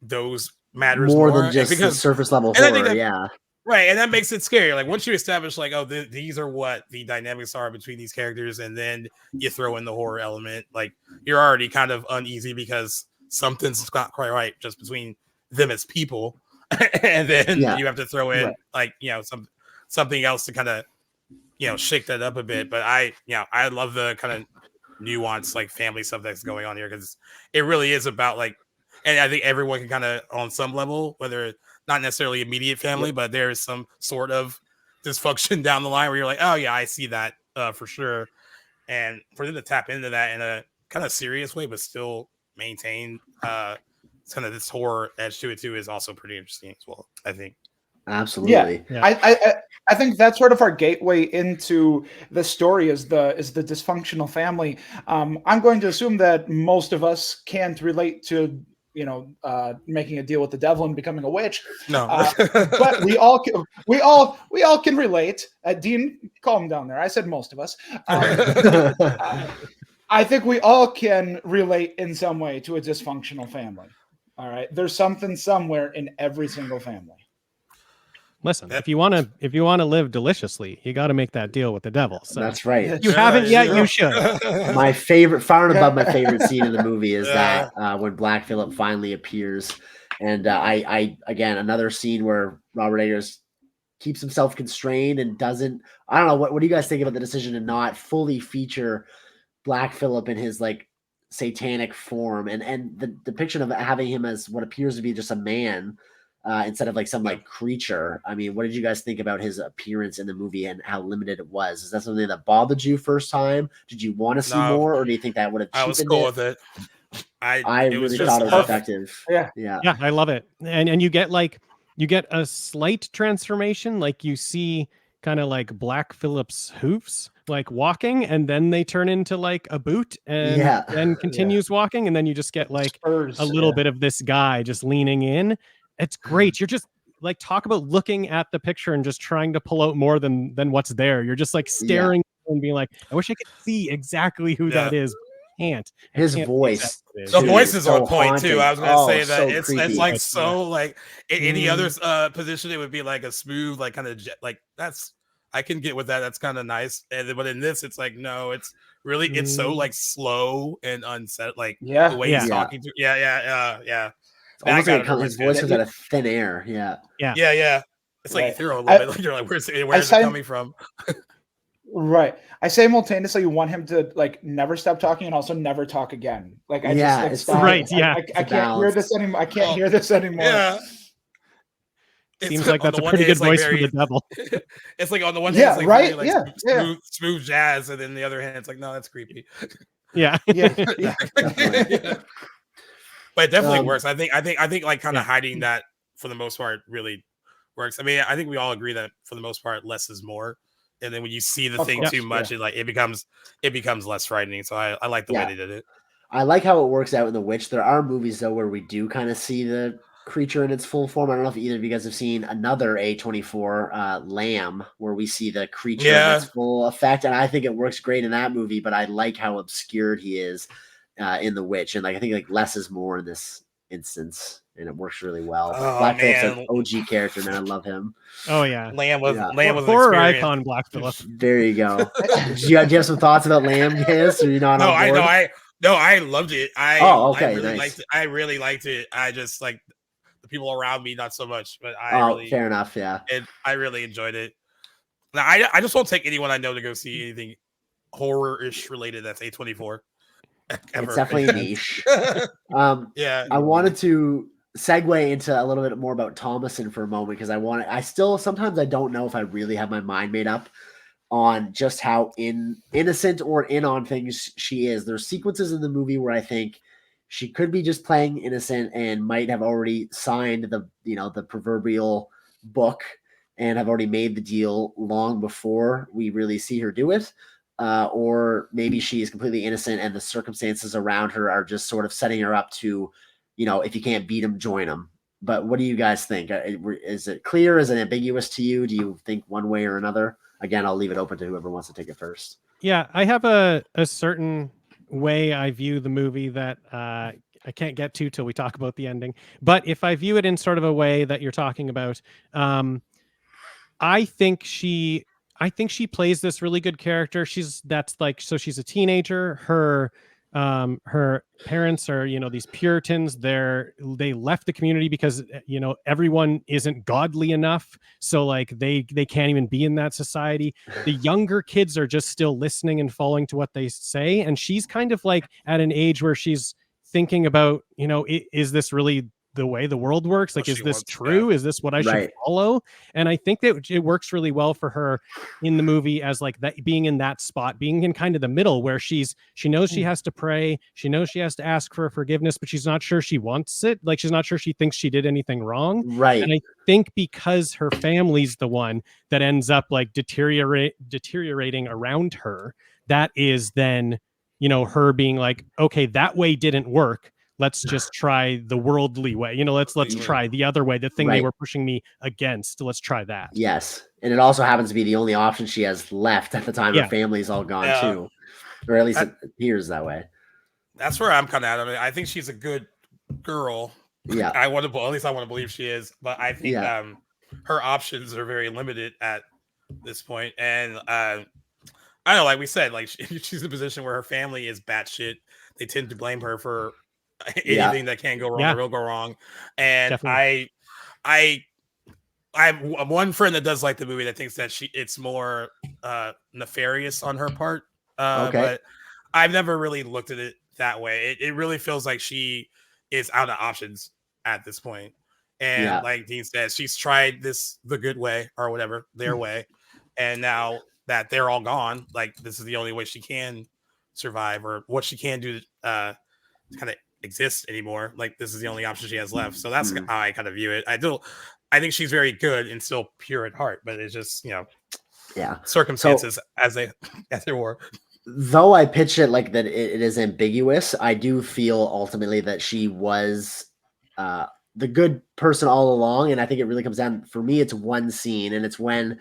those matters more than just the surface level horror. Right, and that makes it scary. Like once you establish, like, oh, these are what the dynamics are between these characters, and then you throw in the horror element, like you're already kind of uneasy because something's not quite right just between them as people, and then you have to throw in like something else to kind of shake that up a bit. But I love the kind of nuance like family stuff that's going on here because it really is about like, and I think everyone can kind of on some level, whether not necessarily immediate family, but there is some sort of dysfunction down the line where you're like, oh yeah, I see that for sure. And for them to tap into that in a kind of serious way, but still maintain kind of this horror edge to it too is also pretty interesting as well, I think. Absolutely. Yeah. I think that's sort of our gateway into the story is the dysfunctional family. I'm going to assume that most of us can't relate to making a deal with the devil and becoming a witch. No, but we all can relate. Dean, calm down there. I said most of us. I think we all can relate in some way to a dysfunctional family. All right, there's something somewhere in every single family. Listen, if you want to live deliciously, you got to make that deal with the devil. So that's right. If you haven't yet, you should. My favorite, far and above my favorite scene in the movie is that when Black Phillip finally appears, and I again another scene where Robert Eggers keeps himself constrained and doesn't. I don't know what do you guys think about the decision to not fully feature Black Phillip in his like satanic form and the depiction of having him as what appears to be just a man. Instead of like some like creature. I mean, what did you guys think about his appearance in the movie and how limited it was? Is that something that bothered you first time? Did you want to see more, or do you think that would have? I was cool with it. I really thought it was effective. Yeah, I love it. And you get a slight transformation, like you see kind of like Black Phillip's hoofs like walking, and then they turn into like a boot, and then continues walking, and then you just get like Spurs, a little bit of this guy just leaning in. It's great. You're just like, talk about looking at the picture and just trying to pull out more than what's there. You're just like staring and being like, I wish I could see exactly who that is. His voice. The voice is on point haunting. too. I was gonna say that so it's like so like in any other position, it would be like a smooth, like kind of like that's I can get with that. That's kind of nice. But in this, it's like no, it's really it's so like slow and unset. Like the way he's talking to. Yeah. Almost like his voice is out of thin air. Yeah. It's like you throw a little bit. You're like, where's it coming from? Right. I simultaneously you want him to like never stop talking and also never talk again. Like I just stop. Right. Yeah. I can't hear this anymore. I can't hear this anymore. Yeah. Seems like that's a pretty good voice for the devil. It's like on the one hand, it's like right. Really, like smooth jazz, and then the other hand, it's like no, that's creepy. Yeah. But it definitely works. I think like kind of hiding that for the most part really works. I mean, I think we all agree that for the most part, less is more. And then when you see the thing too much, it becomes less frightening. So I like the way they did it. I like how it works out in The Witch. There are movies though where we do kind of see the creature in its full form. I don't know if either of you guys have seen another A24 Lamb, where we see the creature in its full effect, and I think it works great in that movie. But I like how obscured he is in The Witch, and like I think like less is more in this instance, and it works really well. Black Phillip's an OG character, man. I love him. Oh yeah, Lamb was horror icon. Black Phillip. There you go. Do you have some thoughts about Lamb, Giz? Or you not? No, on board? I loved it. I really liked it. I just like the people around me, not so much. But fair enough. Yeah, I really enjoyed it. Now I just won't take anyone I know to go see anything horror-ish related that's A24. It's definitely niche. I wanted to segue into a little bit more about Thomasin for a moment because I still sometimes I don't know if I really have my mind made up on just how innocent or in on things she is. There's sequences in the movie where I think she could be just playing innocent and might have already signed the proverbial book and have already made the deal long before we really see her do it. Or maybe she is completely innocent and the circumstances around her are just sort of setting her up to, if you can't beat them, join them. But what do you guys think? Is it clear? Is it ambiguous to you? Do you think one way or another? Again, I'll leave it open to whoever wants to take it first. Yeah, I have a certain way I view the movie that I can't get to till we talk about the ending. But if I view it in sort of a way that you're talking about, I think she plays this really good character. She's a teenager. Her parents are, these Puritans. They left the community because, everyone isn't godly enough. So like they can't even be in that society. The younger kids are just still listening and following to what they say. And she's kind of like at an age where she's thinking about, is this really the way the world works? Like, is this true? Is this what I should follow? And I think that it works really well for her in the movie as like that, being in that spot, being in kind of the middle where she knows she has to pray. She knows she has to ask for forgiveness, but she's not sure she wants it. Like, she's not sure she thinks she did anything wrong. Right. And I think because her family's the one that ends up like deteriorating around her, that is then, her being like, okay, that way didn't work. Let's just try the worldly way. Let's try the other way, the thing they were pushing me against. Let's try that. Yes. And it also happens to be the only option she has left at the time. Her family's all gone too. Or at least it appears that way. That's where I'm kind of at. I mean, I think she's a good girl. Yeah. I want to believe she is, but I think her options are very limited at this point. And I don't know, like we said, like she's in a position where her family is batshit. They tend to blame her for anything that can go wrong or will go wrong. And definitely. I have one friend that does like the movie that thinks that it's more nefarious on her part. But I've never really looked at it that way. It really feels like she is out of options at this point. And like Dean says, she's tried the good way or whatever, their way. And now that they're all gone, like this is the only way she can survive or what she can do to kind of exist anymore. Like this is the only option she has left. So that's how I kind of view it. I think she's very good and still pure at heart, but it's just, circumstances as they were. Though I pitch it like that it is ambiguous, I do feel ultimately that she was the good person all along. And I think it really comes down, for me, it's one scene, and it's when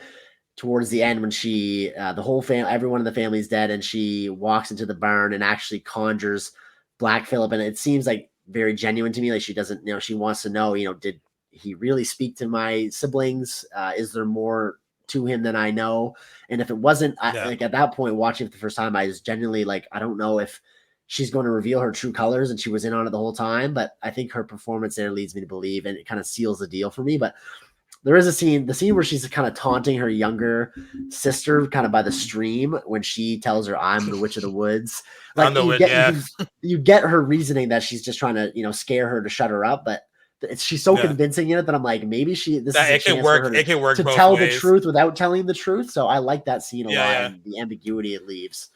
towards the end when she the whole family, everyone in the family is dead, and she walks into the barn and actually conjures Black Phillip, and it seems like very genuine to me. Like she doesn't, she wants to know, did he really speak to my siblings? Is there more to him than I know? And if it wasn't, like at that point, watching it the first time, I was genuinely like, I don't know if she's going to reveal her true colors, and she was in on it the whole time. But I think her performance there leads me to believe, and it kind of seals the deal for me. But there is the scene where she's kind of taunting her younger sister kind of by the stream when she tells her, I'm the witch of the woods. Like you get her reasoning that she's just trying to, scare her to shut her up. But she's so convincing in it that I'm like, maybe this is a chance for her to tell the truth without telling the truth. So I like that scene a lot, and the ambiguity it leaves.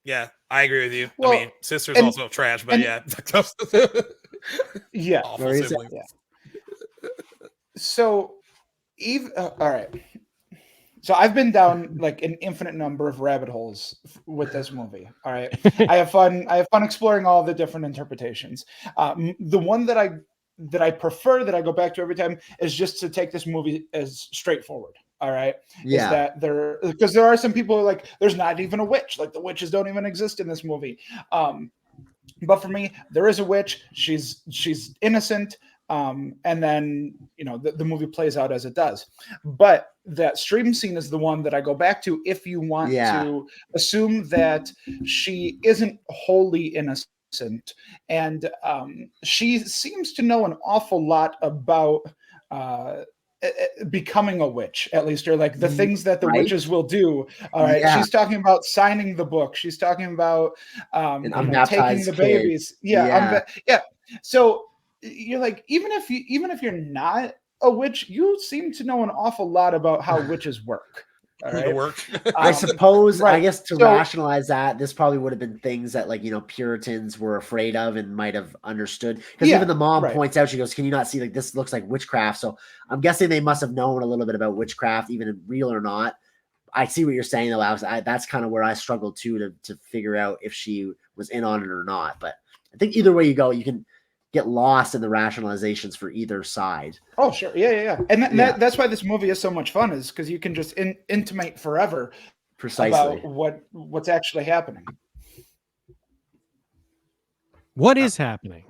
Yeah, I agree with you. Well, I mean, sister's also trash, but awful siblings. So, all right. So I've been down like an infinite number of rabbit holes with this movie. All right, I have fun exploring all the different interpretations. The one that I prefer, that I go back to every time, is just to take this movie as straightforward. All right. Yeah. Is that because there are some people who are like, there's not even a witch. Like the witches don't even exist in this movie. But for me, there is a witch. She's innocent. And then, the movie plays out as it does. But that stream scene is the one that I go back to if you want to assume that she isn't wholly innocent. And she seems to know an awful lot about becoming a witch, at least, or like the things that the witches will do. All right. Yeah. She's talking about signing the book. She's talking about taking the babies. Yeah. So you're like, even if you're not a witch, you seem to know an awful lot about how witches work. All right. I suppose, I guess to rationalize that, this probably would have been things that Puritans were afraid of and might have understood. Because even the mom points out, she goes, can you not see, like, this looks like witchcraft? So I'm guessing they must have known a little bit about witchcraft, even real or not. I see what you're saying, though, Alex. That's kind of where I struggled too, to figure out if she was in on it or not. But I think either way you go, you can get lost in the rationalizations for either side. Oh, sure. Yeah. And that's why this movie is so much fun, is because you can just intimate forever about what's actually happening. What is happening?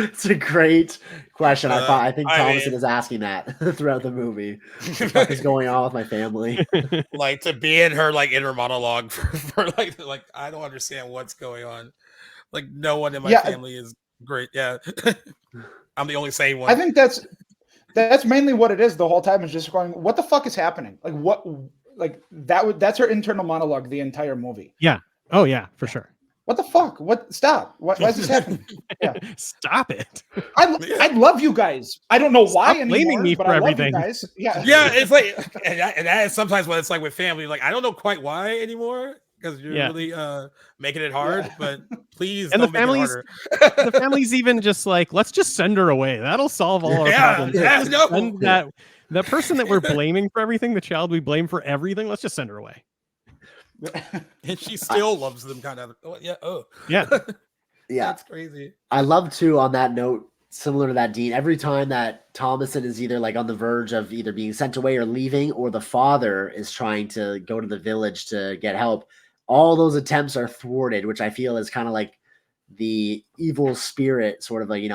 It's a great question. I think I Thomason mean- is asking that throughout the movie. What the fuck is going on with my family? Like to be in her like inner monologue for like I don't understand what's going on. Like no one in my family is great. Yeah. I'm the only sane one. I think that's mainly what it is the whole time, is just going, what the fuck is happening? Like what, like that's her internal monologue the entire movie. Yeah. Oh yeah, for sure. What the fuck? What? Stop. Why is this happening? Yeah. Stop it. I love you guys. I don't know why Stop blaming anymore, me but for I love everything. you guys. Yeah. Yeah, it's like, and that is sometimes when it's like with family, like I don't know quite why anymore because you're really making it hard. But please, and don't the families, the family's even just like, let's just send her away. That'll solve all our problems. Yeah, no. Send that person that we're blaming for everything, the child we blame for everything. Let's just send her away. And she still loves them, kind of. Yeah. Oh, yeah. Yeah, that's crazy. I love too. On that note, similar to that, Dean, every time that Thomason is either like on the verge of either being sent away or leaving, or the father is trying to go to the village to get help, all those attempts are thwarted, which I feel is kind of like the evil spirit sort of like,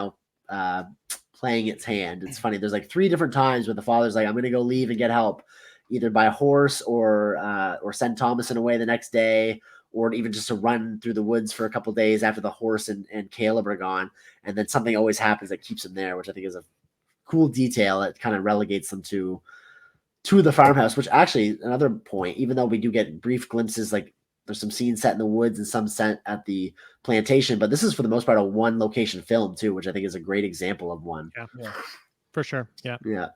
playing its hand. It's funny. There's like 3 different times where the father's like, I'm going to go leave and get help, either by horse or send Thomason away the next day, or even just to run through the woods for a couple days after the horse and Caleb are gone. And then something always happens that keeps him there, which I think is a cool detail that kind of relegates them to the farmhouse, which actually another point, even though we do get brief glimpses, like there's some scenes set in the woods and some set at the plantation, but this is for the most part a one location film too, which I think is a great example of one. Yeah. For sure. Yeah. Yeah.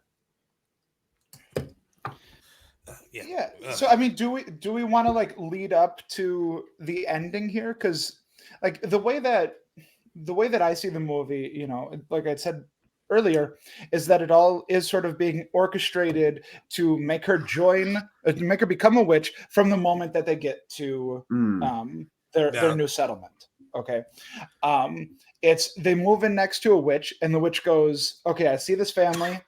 So I mean, do we want to like lead up to the ending here? Because like the way that I see the movie, like I said earlier, is that it all is sort of being orchestrated to make her become a witch from the moment that they get to their new settlement. Okay. It's they move in next to a witch, and the witch goes, okay, I see this family.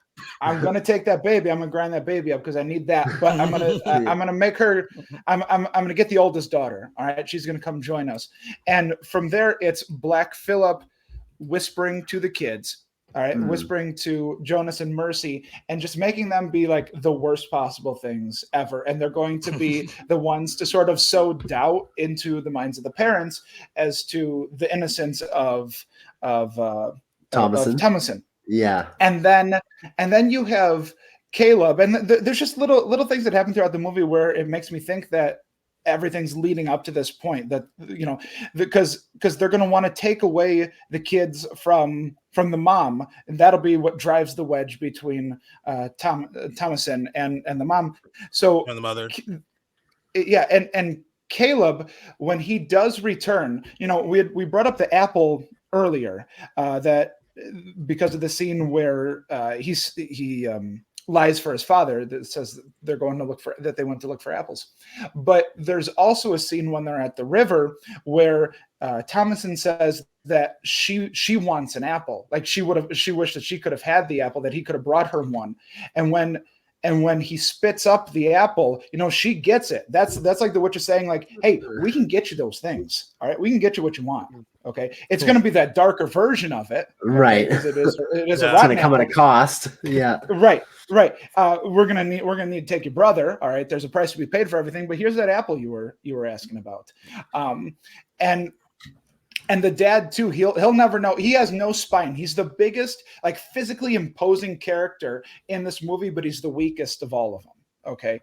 I'm gonna take that baby. I'm gonna grind that baby up because I need that. But I'm gonna make her. I'm gonna get the oldest daughter. All right, she's gonna come join us. And from there, it's Black Phillip whispering to the kids. All right, whispering to Jonas and Mercy, and just making them be like the worst possible things ever. And they're going to be the ones to sort of sow doubt into the minds of the parents as to the innocence of Thomason. Yeah. And then you have Caleb, and there's just little things that happen throughout the movie where it makes me think that everything's leading up to this point, that because they're going to want to take away the kids from the mom, and that'll be what drives the wedge between Thomason and the mom. So and the mother. Yeah, and Caleb, when he does return, we brought up the apple earlier, that because of the scene where he lies for his father that says they went to look for apples. But there's also a scene when they're at the river where Thomason says that she wants an apple. Like she wished that she could have had the apple, that he could have brought her one. And when he spits up the apple, she gets it. That's like the witch is saying, like, hey, we can get you those things. All right, we can get you what you want. Okay, it's going to be that darker version of it, right? Because it is it's going to come at a cost. Yeah, right. We're gonna need to take your brother. All right, there's a price to be paid for everything, but here's that apple you were asking about. And the dad too, he'll never know. He has no spine. He's the biggest, like physically imposing character in this movie, but he's the weakest of all of them. Okay,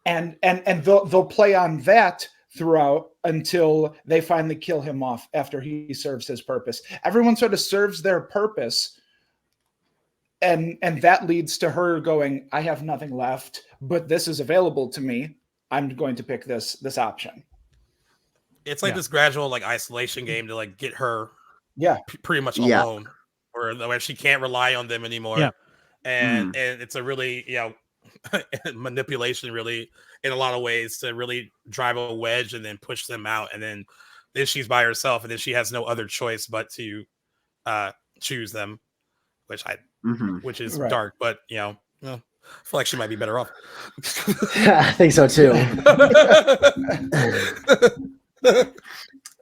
and they'll play on that throughout until they finally kill him off after he serves his purpose. Everyone sort of serves their purpose, and that leads to her going, I have nothing left, but this is available to me. I'm going to pick this option. It's like this gradual like isolation game to like get her pretty much Yeah. alone, where she can't rely on them anymore. Yeah. And it's a really manipulation really in a lot of ways to really drive a wedge and then push them out, and then she's by herself, and then she has no other choice but to choose them, which is dark, but I feel like she might be better off. I think so too.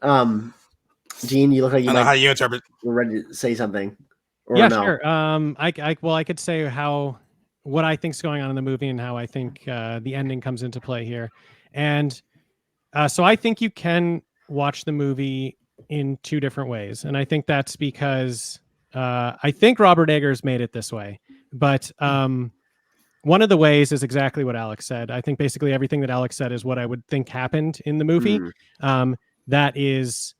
Gene, you look like I don't know how you interpret. you're ready to say something. Or Yeah, no? sure. I could say what I think's going on in the movie and how I think the ending comes into play here. And so I think you can watch the movie in two different ways. And I think that's because I think Robert Eggers made it this way. But one of the ways is exactly what Alex said. I think basically everything that Alex said is what I would think happened in the movie. That is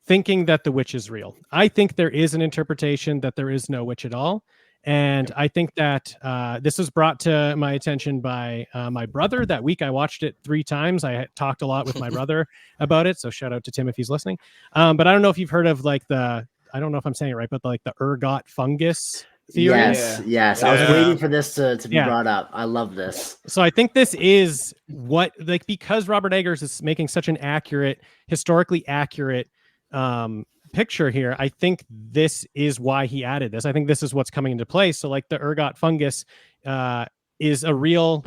thinking that the witch is real. I think there is an interpretation that there is no witch at all. And I think that this was brought to my attention by my brother that week. I watched it 3 times. I talked a lot with my brother about it. So shout out to Tim if he's listening. But I don't know if you've heard of like I don't know if I'm saying it right, but like the ergot fungus theory. Yes. I was waiting for this to be brought up. I love this. So I think this is because Robert Eggers is making such an historically accurate picture here. I think this is why he added this. I think this is what's coming into play. So like the ergot fungus is a real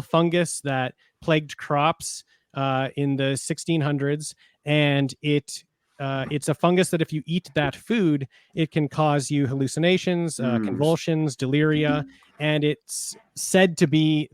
fungus that plagued crops in the 1600s, and it's a fungus that if you eat that food, it can cause you hallucinations, convulsions, deliria, and it's said to be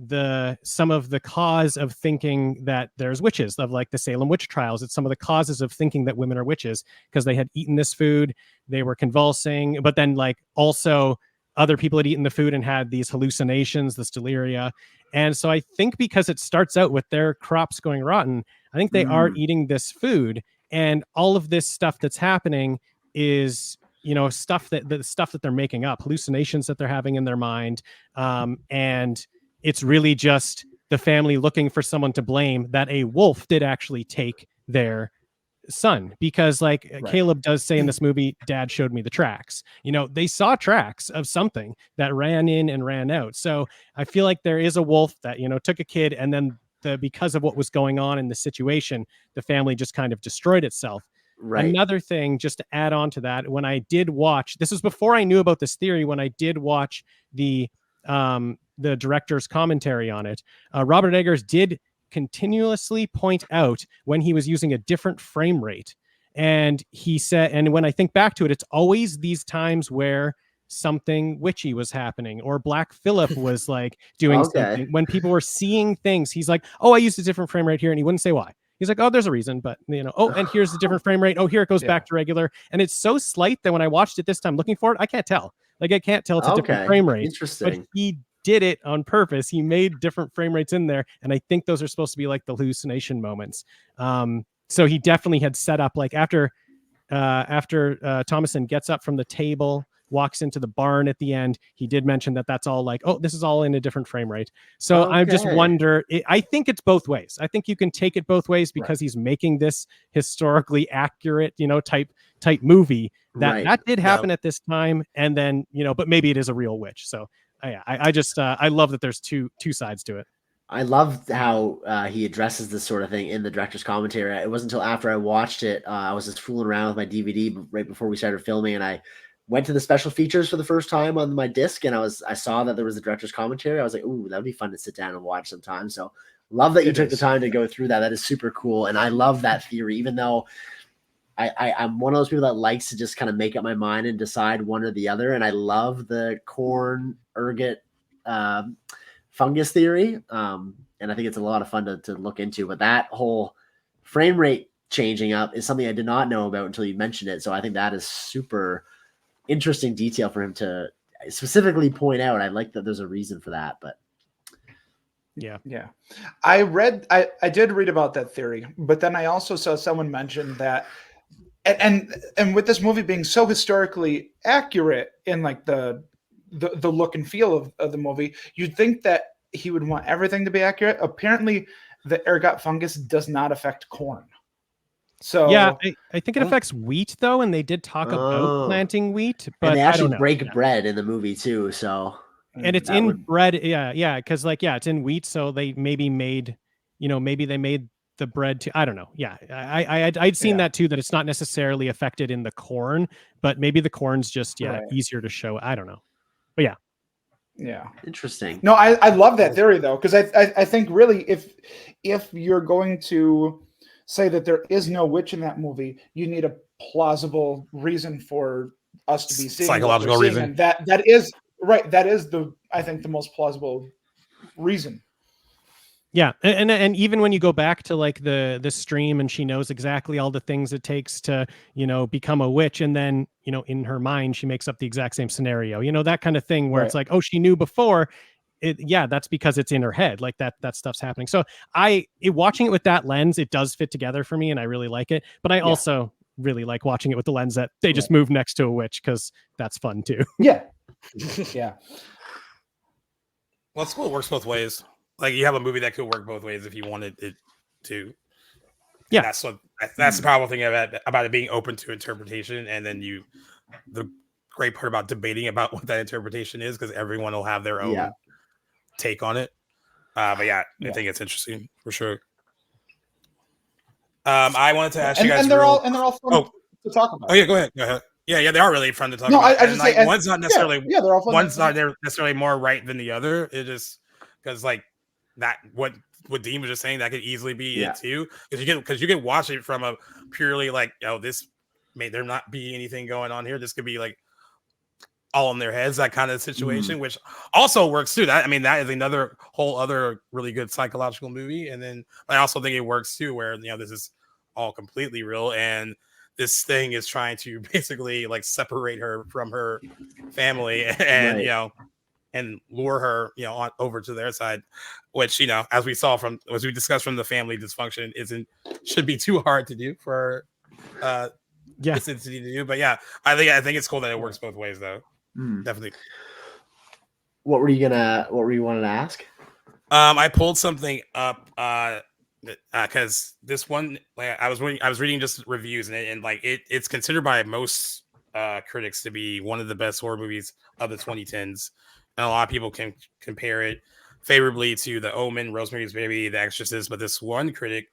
some of the cause of thinking that there's witches, of like the Salem witch trials. It's some of the causes of thinking that women are witches because they had eaten this food, they were convulsing, but then like also other people had eaten the food and had these hallucinations, this deliria. And so I think because it starts out with their crops going rotten, I think they are eating this food. And all of this stuff that's happening is, stuff that they're making up, hallucinations that they're having in their mind. And it's really just the family looking for someone to blame that a wolf did actually take their son, because Caleb does say in this movie, Dad showed me the tracks. They saw tracks of something that ran in and ran out. So I feel like there is a wolf that, took a kid, and then because of what was going on in the situation, the family just kind of destroyed itself. Right. Another thing, just to add on to that, when I did watch, this was before I knew about this theory, when I did watch the director's commentary on it, Robert Eggers did continuously point out when he was using a different frame rate. And he said, and when I think back to it, it's always these times where something witchy was happening, or Black Phillip was like doing something. When people were seeing things, he's like, oh, I used a different frame rate here. And he wouldn't say why. He's like, oh, there's a reason, but oh, and here's the different frame rate. Oh, here it goes back to regular. And it's so slight that when I watched it this time looking for it, I can't tell. I can't tell it's a different frame rate. Interesting. But he did it on purpose. He made different frame rates in there. And I think those are supposed to be like the hallucination moments. So he definitely had set up after Thomason gets up from the table, walks into the barn at the end, he did mention that that's all this is all in a different frame rate. So I just wonder, I think it's both ways. I think you can take it both ways because he's making this historically accurate, type movie that did happen at this time. And then, but maybe it is a real witch. So I just, I love that there's two sides to it. I loved how he addresses this sort of thing in the director's commentary. It wasn't until after I watched it, I was just fooling around with my DVD right before we started filming, and I went to the special features for the first time on my disc, and I saw that there was the director's commentary. I was like, ooh, that'd be fun to sit down and watch sometime. So love that you took the time to go through that. That is super cool. And I love that theory, even though I'm one of those people that likes to just kind of make up my mind and decide one or the other. And I love the corn ergot fungus theory. And I think it's a lot of fun to look into, but that whole frame rate changing up is something I did not know about until you mentioned it. So I think that is super interesting detail for him to specifically point out. I like that there's a reason for that, but yeah. I did read about that theory, but then I also saw someone mention that, and with this movie being so historically accurate in the look and feel of the movie, you'd think that he would want everything to be accurate. Apparently the ergot fungus does not affect corn. So yeah, I think it affects wheat though, and they did talk about planting wheat, but and they actually break bread in the movie too. So and it's in bread, because it's in wheat, so they maybe made, maybe they made the bread too. I don't know. Yeah, I'd seen that too, that it's not necessarily affected in the corn, but maybe the corn's just easier to show. I don't know, but yeah, interesting. No, I love that theory though, because I think really if you're going to say that there is no witch in that movie, you need a plausible reason for us to be seeing psychological what we're seeing. reason. And that is right. That is I think the most plausible reason. Yeah, and even when you go back to like the stream, and she knows exactly all the things it takes to, you know, become a witch, and then, you know, in her mind she makes up the exact same scenario, you know, that kind of thing where it's like, oh, she knew before. Yeah, that's because it's in her head, like that stuff's happening. So watching it with that lens, it does fit together for me, and I really like it. But I also really like watching it with the lens that they just move next to a witch, because that's fun too. Yeah. Well, it's cool. It works both ways. Like, you have a movie that could work both ways if you wanted it to. And that's the powerful thing about it being open to interpretation. And then the great part about debating about what that interpretation is, because everyone will have their own take on it. But I think it's interesting for sure. I wanted to ask you guys, and they're all fun to talk about. Oh yeah, go ahead. Yeah, they are really fun to talk about. I just like, say, one's not necessarily they're all fun. One's not necessarily more right than the other. It just because like that what Dean was just saying, that could easily be it too. Because you can watch it from a purely like, oh, this may there not be anything going on here. This could be like all in their heads, that kind of situation, which also works too. That is another whole other really good psychological movie. And then I also think it works too, where, you know, this is all completely real, and this thing is trying to basically like separate her from her family and you know, and lure her, you know, over to their side, which, you know, as we discussed from the family dysfunction, should be too hard to do for this entity to do. But I think it's cool that it works both ways though. Definitely. What were you wanting to ask? I pulled something up because this one, like, I was reading just reviews, and it's considered by most critics to be one of the best horror movies of the 2010s, and a lot of people can compare it favorably to The Omen, Rosemary's Baby, The Exorcist. But this one critic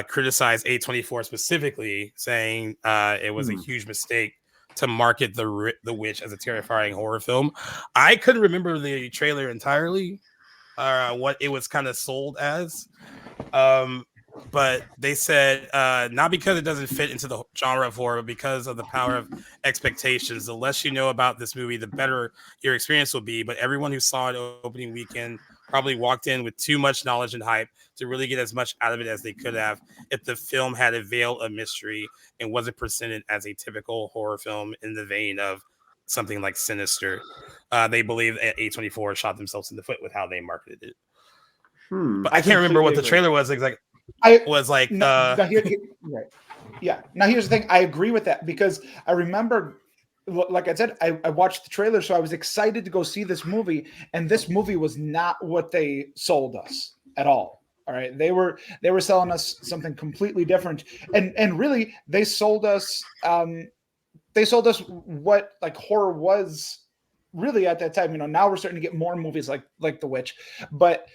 criticized A24 specifically, saying it was a huge mistake to market The Witch as a terrifying horror film. I couldn't remember the trailer entirely, what it was kind of sold as. But they said not because it doesn't fit into the genre of horror, but because of the power of expectations. The less you know about this movie, the better your experience will be. But everyone who saw it opening weekend probably walked in with too much knowledge and hype to really get as much out of it as they could have if the film had a veil of mystery and wasn't presented as a typical horror film in the vein of something like Sinister. They believe that A24 shot themselves in the foot with how they marketed it. But I can't remember what the trailer was exactly. Right. Now here's the thing. I agree with that, because I remember, like I said, I watched the trailer, so I was excited to go see this movie, and this movie was not what they sold us at all. All right, they were selling us something completely different, and really they sold us what like horror was really at that time. You know, now we're starting to get more movies like The Witch, but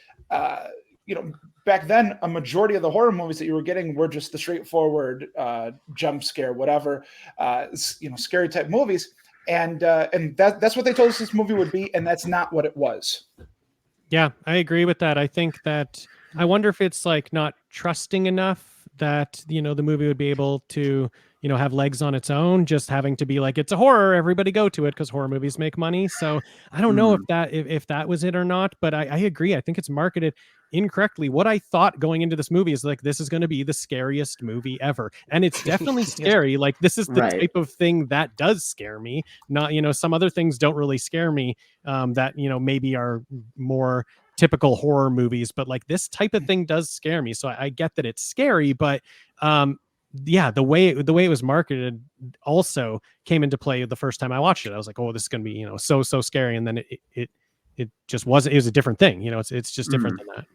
you know, back then a majority of the horror movies that you were getting were just the straightforward jump scare, whatever, you know, scary type movies, and that's what they told us this movie would be, and that's not what it was. Yeah, I agree with that. I think that I wonder if it's like not trusting enough that, you know, the movie would be able to, you know, have legs on its own, just having to be like, it's a horror, everybody go to it, because horror movies make money. So I don't know if that was it or not, but I agree. I think it's marketed incorrectly. What I thought going into this movie is like, this is going to be the scariest movie ever, and it's definitely scary. Like, this is the type of thing that does scare me. Not, you know, some other things don't really scare me, that, you know, maybe are more typical horror movies, but like this type of thing does scare me. So I get that it's scary, but the way it was marketed also came into play the first time I watched it. I was like, oh, this is going to be, you know, so scary, and then it just wasn't. It was a different thing, you know. It's just different than that.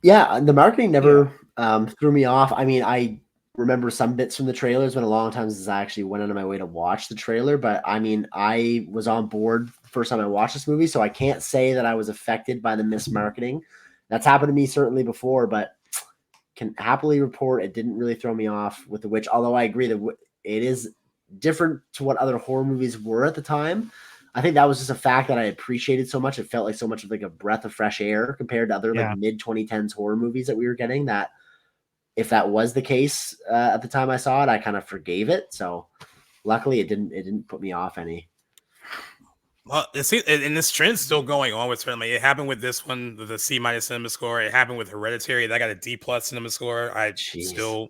Yeah, the marketing never threw me off. I mean, I remember some bits from the trailers, but a long time since I actually went out of my way to watch the trailer. But I mean, I was on board the first time I watched this movie, so I can't say that I was affected by the mismarketing. That's happened to me certainly before, but can happily report it didn't really throw me off with The Witch. Although I agree that it is different to what other horror movies were at the time. I think that was just a fact that I appreciated so much. It felt like so much of like a breath of fresh air compared to other like mid 2010s horror movies that we were getting. That if that was the case at the time I saw it, I kind of forgave it. So luckily, it didn't put me off any. Well, and this trend's still going on with certainly. It happened with this one, the C- cinema score. It happened with Hereditary. That got a D+ cinema score. I still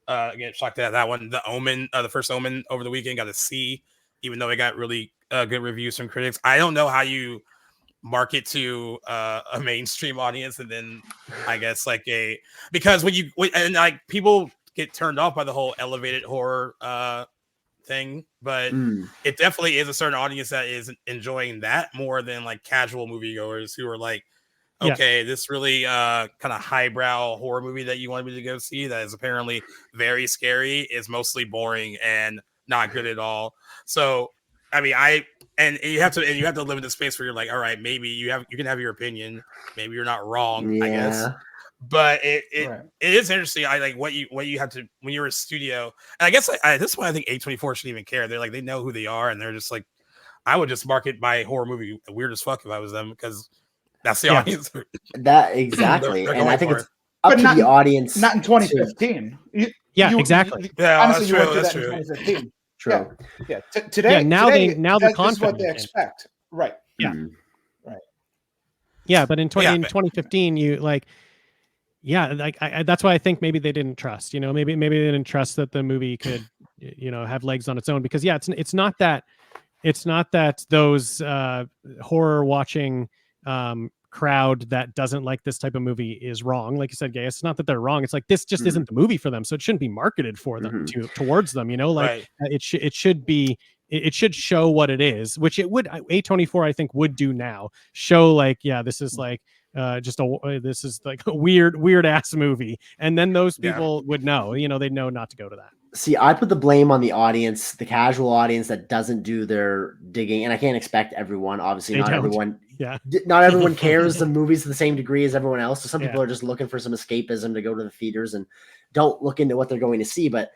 get shocked at that one. The Omen, the first Omen over the weekend got a C, even though it got really good reviews from critics. I don't know how you market to a mainstream audience, and then I guess like because when like people get turned off by the whole elevated horror thing, but it definitely is a certain audience that is enjoying that more than like casual moviegoers who are like, okay, this really kind of highbrow horror movie that you wanted me to go see that is apparently very scary is mostly boring and not good at all. So I mean, you have to live in the space where you're like, all right, maybe you can have your opinion, maybe you're not wrong, I guess. But it is interesting. I like what you have to when you're a studio. And I guess at this point, I think A24 shouldn't even care. They're like, they know who they are, and they're just like, I would just market my horror movie weird as fuck if I was them, because that's the audience. That exactly, they're and I think for it's up to the audience. Not in 2015. Exactly. Honestly, you went through that's that true. in 2015. True. Yeah. Today, now today, the this is what they confidence. expect. Right. Yeah. Right. Yeah, but in 2015, you like. Yeah, like that's why I think maybe they didn't trust. Maybe they didn't trust that the movie could, have legs on its own. Because it's not that those horror watching crowd that doesn't like this type of movie is wrong. Like you said, Gay, it's not that they're wrong. It's like this just isn't the movie for them, so it shouldn't be marketed for them towards them. It should be. It should show what it is, which it would. A24, I think, would do now. Show like, this is like. This is like a weird ass movie, and then those people would know, they'd know not to go to that. See, I put the blame on the audience, the casual audience that doesn't do their digging, and I can't expect everyone. Obviously, not everyone cares the movies to the same degree as everyone else. So some people are just looking for some escapism to go to the theaters and don't look into what they're going to see. But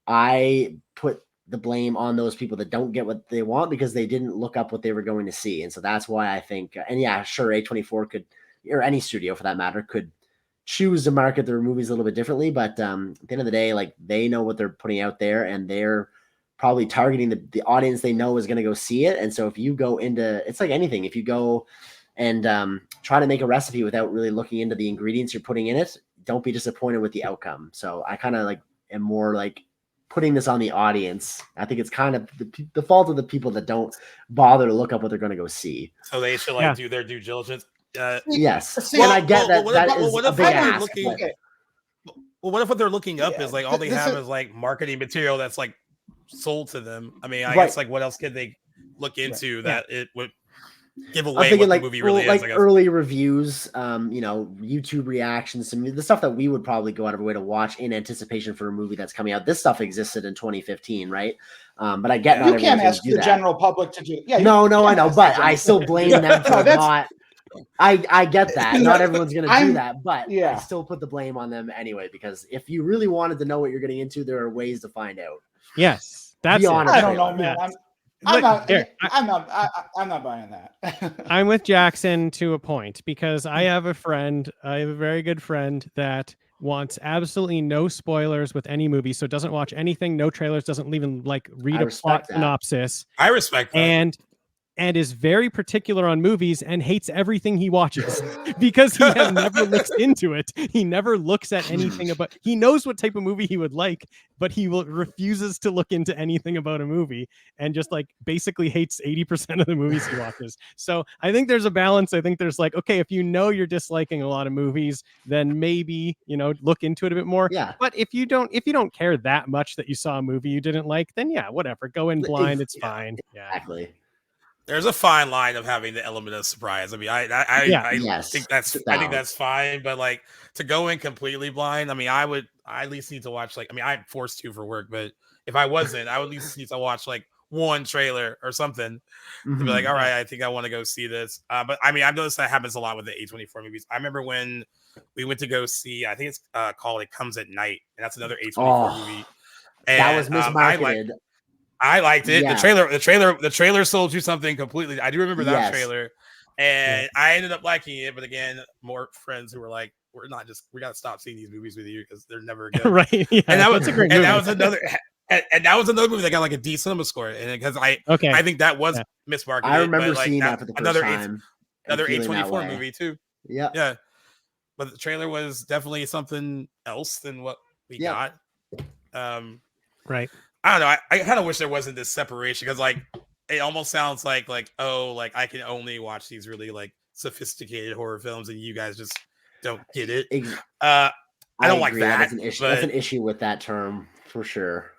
I put the blame on those people that don't get what they want because they didn't look up what they were going to see, and so that's why I think. And yeah, sure, A24 could. Or any studio for that matter could choose to market their movies a little bit differently. But at the end of the day, like they know what they're putting out there and they're probably targeting the audience they know is going to go see it. And so if you go into, it's like anything, if you go and try to make a recipe without really looking into the ingredients you're putting in it, don't be disappointed with the outcome. So I kind of like am more like putting this on the audience. I think it's kind of the fault of the people that don't bother to look up what they're going to go see. So they should do their due diligence. Yes, and I get that. That is a big ask. Well, what if what they're looking up is like all they have is like marketing material that's like sold to them? I mean, I guess like what else could they look into that it would give away what the movie really is? Like early reviews, YouTube reactions, the stuff that we would probably go out of our way to watch in anticipation for a movie that's coming out. This stuff existed in 2015, right? But I get you can't ask the general public to do. Yeah, no, I know, but I still blame them for not. I get that. Not everyone's going to do that, but I still put the blame on them anyway, because if you really wanted to know what you're getting into, there are ways to find out. Yes, that's honest. I don't know, man. I'm not buying that. I'm with Jackson to a point because I have a very good friend that wants absolutely no spoilers with any movie, so doesn't watch anything, no trailers, doesn't even like read a plot synopsis. I respect that. And is very particular on movies and hates everything he watches because he has never looked into it. He never looks at anything about. He knows what type of movie he would like, but he refuses to look into anything about a movie and just like basically hates 80% of the movies he watches. So I think there's a balance. I think there's like, okay, if you know you're disliking a lot of movies, then maybe look into it a bit more. Yeah. But if you don't care that much that you saw a movie you didn't like, then whatever. Go in blind. It's fine. Yeah. Exactly. There's a fine line of having the element of surprise. I mean, I think that's fine, but like to go in completely blind, I mean, I at least need to watch I'm forced to for work, but if I wasn't, I would at least need to watch like one trailer or something to be like, all right, I think I want to go see this. But I mean, I've noticed that happens a lot with the A24 movies. I remember when we went to go see, I think it's called It Comes at Night, and that's another A24 movie. And, that was mismarketed. I liked it. Yeah. The trailer sold you something completely. I do remember that Yes. trailer, and I ended up liking it. But again, more friends who were like, we got to stop seeing these movies with you because they're never good. Right. Yeah. And that's a great movie. that was another. And that was another movie that got like a D cinema score, and because I think that was mismarketed. I remember but, seeing that for the first time. Another A24 movie too. Yeah. But the trailer was definitely something else than what we got. Right. I don't know. I kind of wish there wasn't this separation because like it almost sounds like I can only watch these really like sophisticated horror films and you guys just don't get it. I don't like that. That's an issue. That's an issue with that term for sure.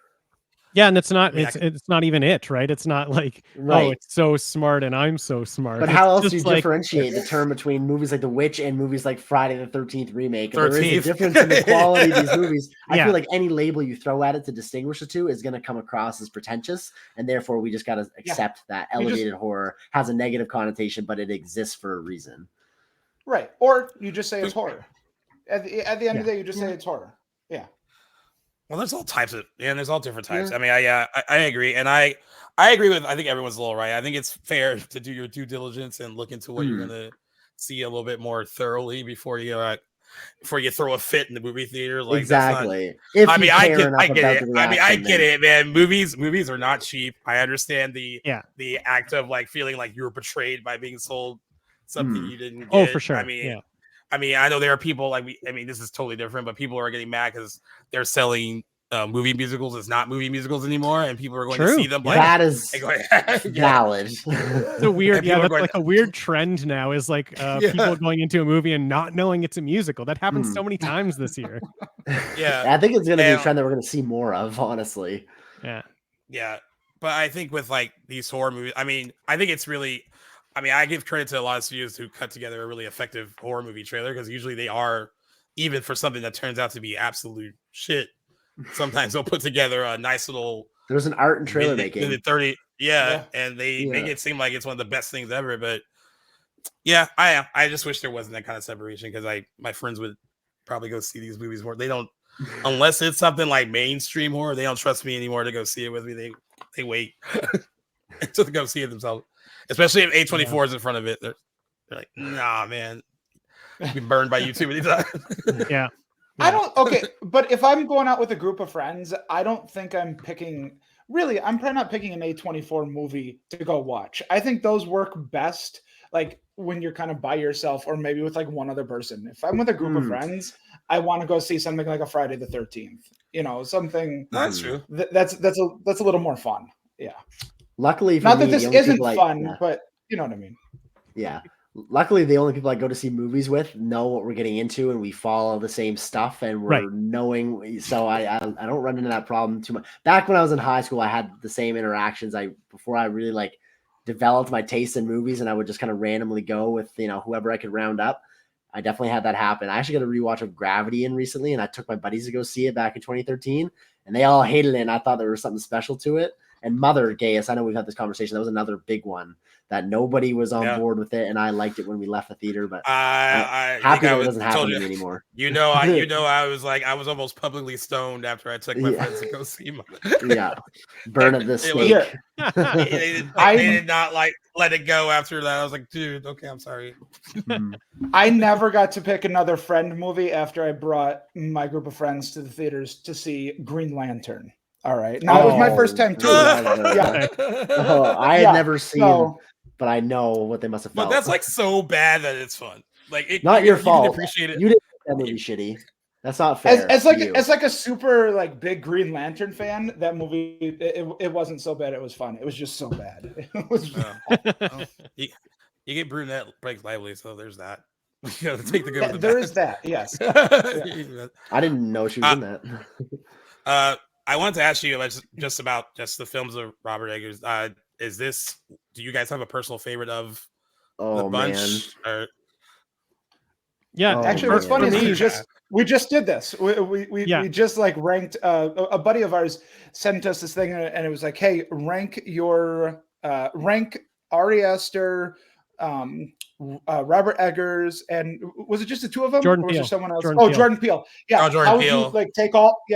Yeah, and it's not it's not even it, right? It's not like oh, it's so smart and I'm so smart. But how else do you differentiate the term between movies like The Witch and movies like Friday the 13th remake? There is a difference in the quality of these movies. I feel like any label you throw at it to distinguish the two is going to come across as pretentious, and therefore we just got to accept that elevated horror has a negative connotation, but it exists for a reason. Right, or you just say it's horror. At the end of the day, you just say it's horror. Yeah. Well, there's all types of, there's all different types. I mean, I agree, and I agree with. I think everyone's a little right. I think it's fair to do your due diligence and look into what you're gonna see a little bit more thoroughly before you throw a fit in the movie theater. Like exactly. I get it, man. Movies are not cheap. I understand the act of like feeling like you were betrayed by being sold something you didn't get. Oh, for sure. I mean, I know there are people this is totally different, but people are getting mad because they're selling movie musicals as not movie musicals anymore, and people are going to see them. Like, that is valid. It's a weird, that's like a weird trend now. Is like people going into a movie and not knowing it's a musical. That happens so many times this year. I think it's going to be a trend that we're going to see more of. Honestly, yeah. But I think with like these horror movies, I mean, I think it's really. I mean, I give credit to a lot of studios who cut together a really effective horror movie trailer because usually they are, even for something that turns out to be absolute shit. Sometimes they'll put together a nice little. There's an art and trailer making. And they make it seem like it's one of the best things ever. But I just wish there wasn't that kind of separation because my friends would probably go see these movies more. They don't, unless it's something like mainstream horror, they don't trust me anymore to go see it with me. They wait until they go see it themselves. Especially if A24 is in front of it, they're like, nah, man, you've been burned by you too many times. Yeah. I don't. Okay, but if I'm going out with a group of friends, I don't think I'm picking. Really, I'm probably not picking an A24 movie to go watch. I think those work best, like when you're kind of by yourself, or maybe with like one other person. If I'm with a group of friends, I want to go see something like a Friday the 13th. You know, something. That's true. That's a little more fun. Yeah. Luckily, for not me, that this isn't fun, but you know what I mean. Yeah. Luckily, the only people I go to see movies with know what we're getting into, and we follow the same stuff, and we're knowing. So I don't run into that problem too much. Back when I was in high school, I had the same interactions. Before I really like developed my taste in movies, and I would just kind of randomly go with whoever I could round up. I definitely had that happen. I actually got a rewatch of Gravity in recently, and I took my buddies to go see it back in 2013, and they all hated it. And I thought there was something special to it. And Mother Gaius, I know we've had this conversation. That was another big one that nobody was on board with it, and I liked it when we left the theater. But happy that it doesn't happen to me anymore. I was almost publicly stoned after I took my friends to go see Mother. Burn at the stake. They did not like let it go after that. I was like, dude, okay, I'm sorry. I never got to pick another friend movie after I brought my group of friends to the theaters to see Green Lantern. All right. Now it was my first time too. I had never seen it, but I know what they must have felt. But that's like so bad that it's fun. Like not your fault. You can appreciate it. You didn't make that movie shitty. That's not fair. As like a super like big Green Lantern fan, that movie it wasn't so bad. It was fun. It was just so bad. It was. You get brunette breaks lively, so there's that. You got to take the good with the there bad. Is that. Yes. I didn't know she was in that. I wanted to ask you just about the films of Robert Eggers. Do you guys have a personal favorite of the bunch? Actually, what's funny is we just did this. We just like ranked. A buddy of ours sent us this thing, and it was like, hey, rank Ari Aster, Robert Eggers, and was it just the two of them? Jordan or was there Peele. someone else? Jordan Peele. Jordan Peele. Yeah. Oh, Jordan How would Peele. you like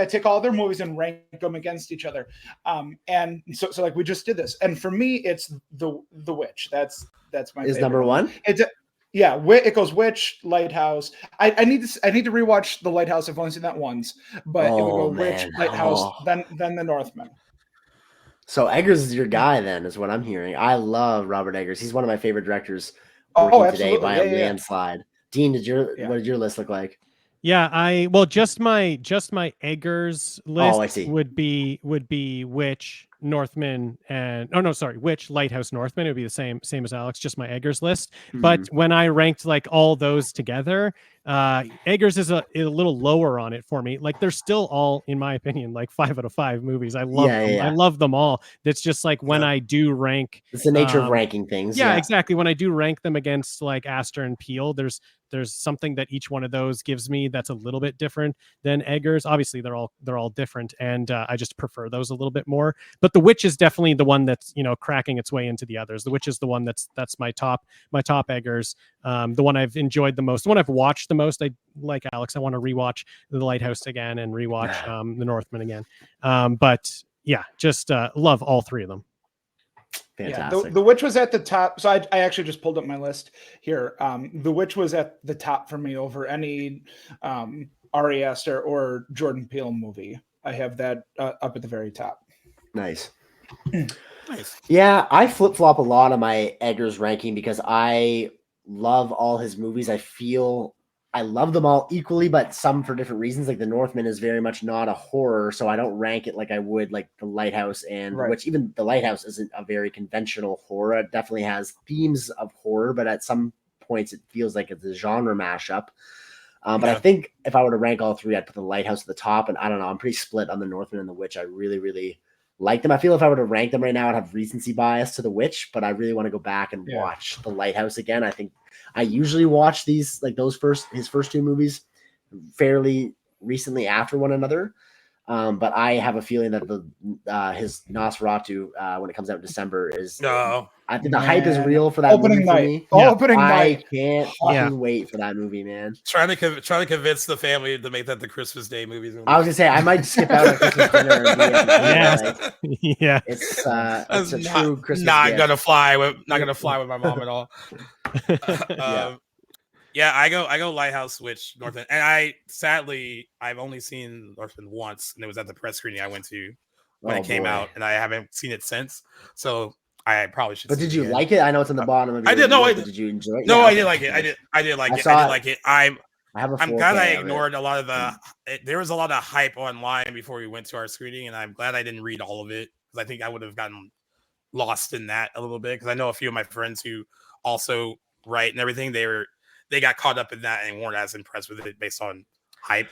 take all their movies and rank them against each other? And so like we just did this, and for me, it's the Witch. That's my Is favorite. number one? It's yeah. It goes Witch, Lighthouse. I need to rewatch the Lighthouse. I've only seen that once, but it would go Witch, man. Lighthouse, then the Northman. So Eggers is your guy, then, is what I'm hearing. I love Robert Eggers. He's one of my favorite directors Oh, working today absolutely. by a Yeah. landslide. Dean, what did your list look like? Yeah, just my Eggers list I see. would be Witch, Northman, and Witch, Lighthouse, Northman. It would be the same as Alex, just my Eggers list. But when I ranked like all those together, Eggers is a little lower on it for me. Like they're still all, in my opinion, like 5 out of 5 movies. I love them. Yeah. I love them all. That's just like when I do rank. It's the nature of ranking things. Yeah, exactly. When I do rank them against like Astor and Peele, there's something that each one of those gives me that's a little bit different than Eggers. Obviously, they're all different, and I just prefer those a little bit more. But The Witch is definitely the one that's cracking its way into the others. The Witch is the one that's my top Eggers. The one I've enjoyed the most, the one I've watched the most. I like Alex. I want to rewatch The Lighthouse again and rewatch The Northman again. But yeah, just love all three of them. Fantastic. Yeah, the Witch was at the top. So I actually just pulled up my list here. The Witch was at the top for me over any Ari Aster or Jordan Peele movie. I have that up at the very top. Nice. Nice. Yeah, I flip-flop a lot on my Eggers ranking because I love all his movies. I feel I love them all equally, but some for different reasons. Like The Northman is very much not a horror, so I don't rank it like I would like The Lighthouse and which even The Lighthouse isn't a very conventional horror. It definitely has themes of horror, but at some points it feels like it's a genre mashup. But I think if I were to rank all three, I'd put The Lighthouse at the top, and I don't know. I'm pretty split on The Northman and The Witch. I really, really like them. I feel if I were to rank them right now, I'd have recency bias to The Witch, but I really want to go back and watch The Lighthouse again. I think I usually watch these, like his first two movies fairly recently after one another. But I have a feeling that his Nosferatu, when it comes out in December, is I think the hype is real for that opening movie. night. Opening night. I can't fucking wait for that movie, man. Trying to convince the family to make that the Christmas Day movies. I was gonna say I might skip out on Christmas dinner. And be yeah, it's a true Christmas. Not gonna fly with my mom at all. Yeah, I go Lighthouse, Witch, Northman, and I've only seen Northman once, and it was at the press screening I went to when it came out, and I haven't seen it since. So I probably should. But did you like it? I know it's on the bottom of your I did. No, did you enjoy it? No, I did like it. I did like it. I'm glad I ignored a lot of there was a lot of hype online before we went to our screening, and I'm glad I didn't read all of it because I think I would have gotten lost in that a little bit because I know a few of my friends who also write and everything, they got caught up in that and weren't as impressed with it based on hype.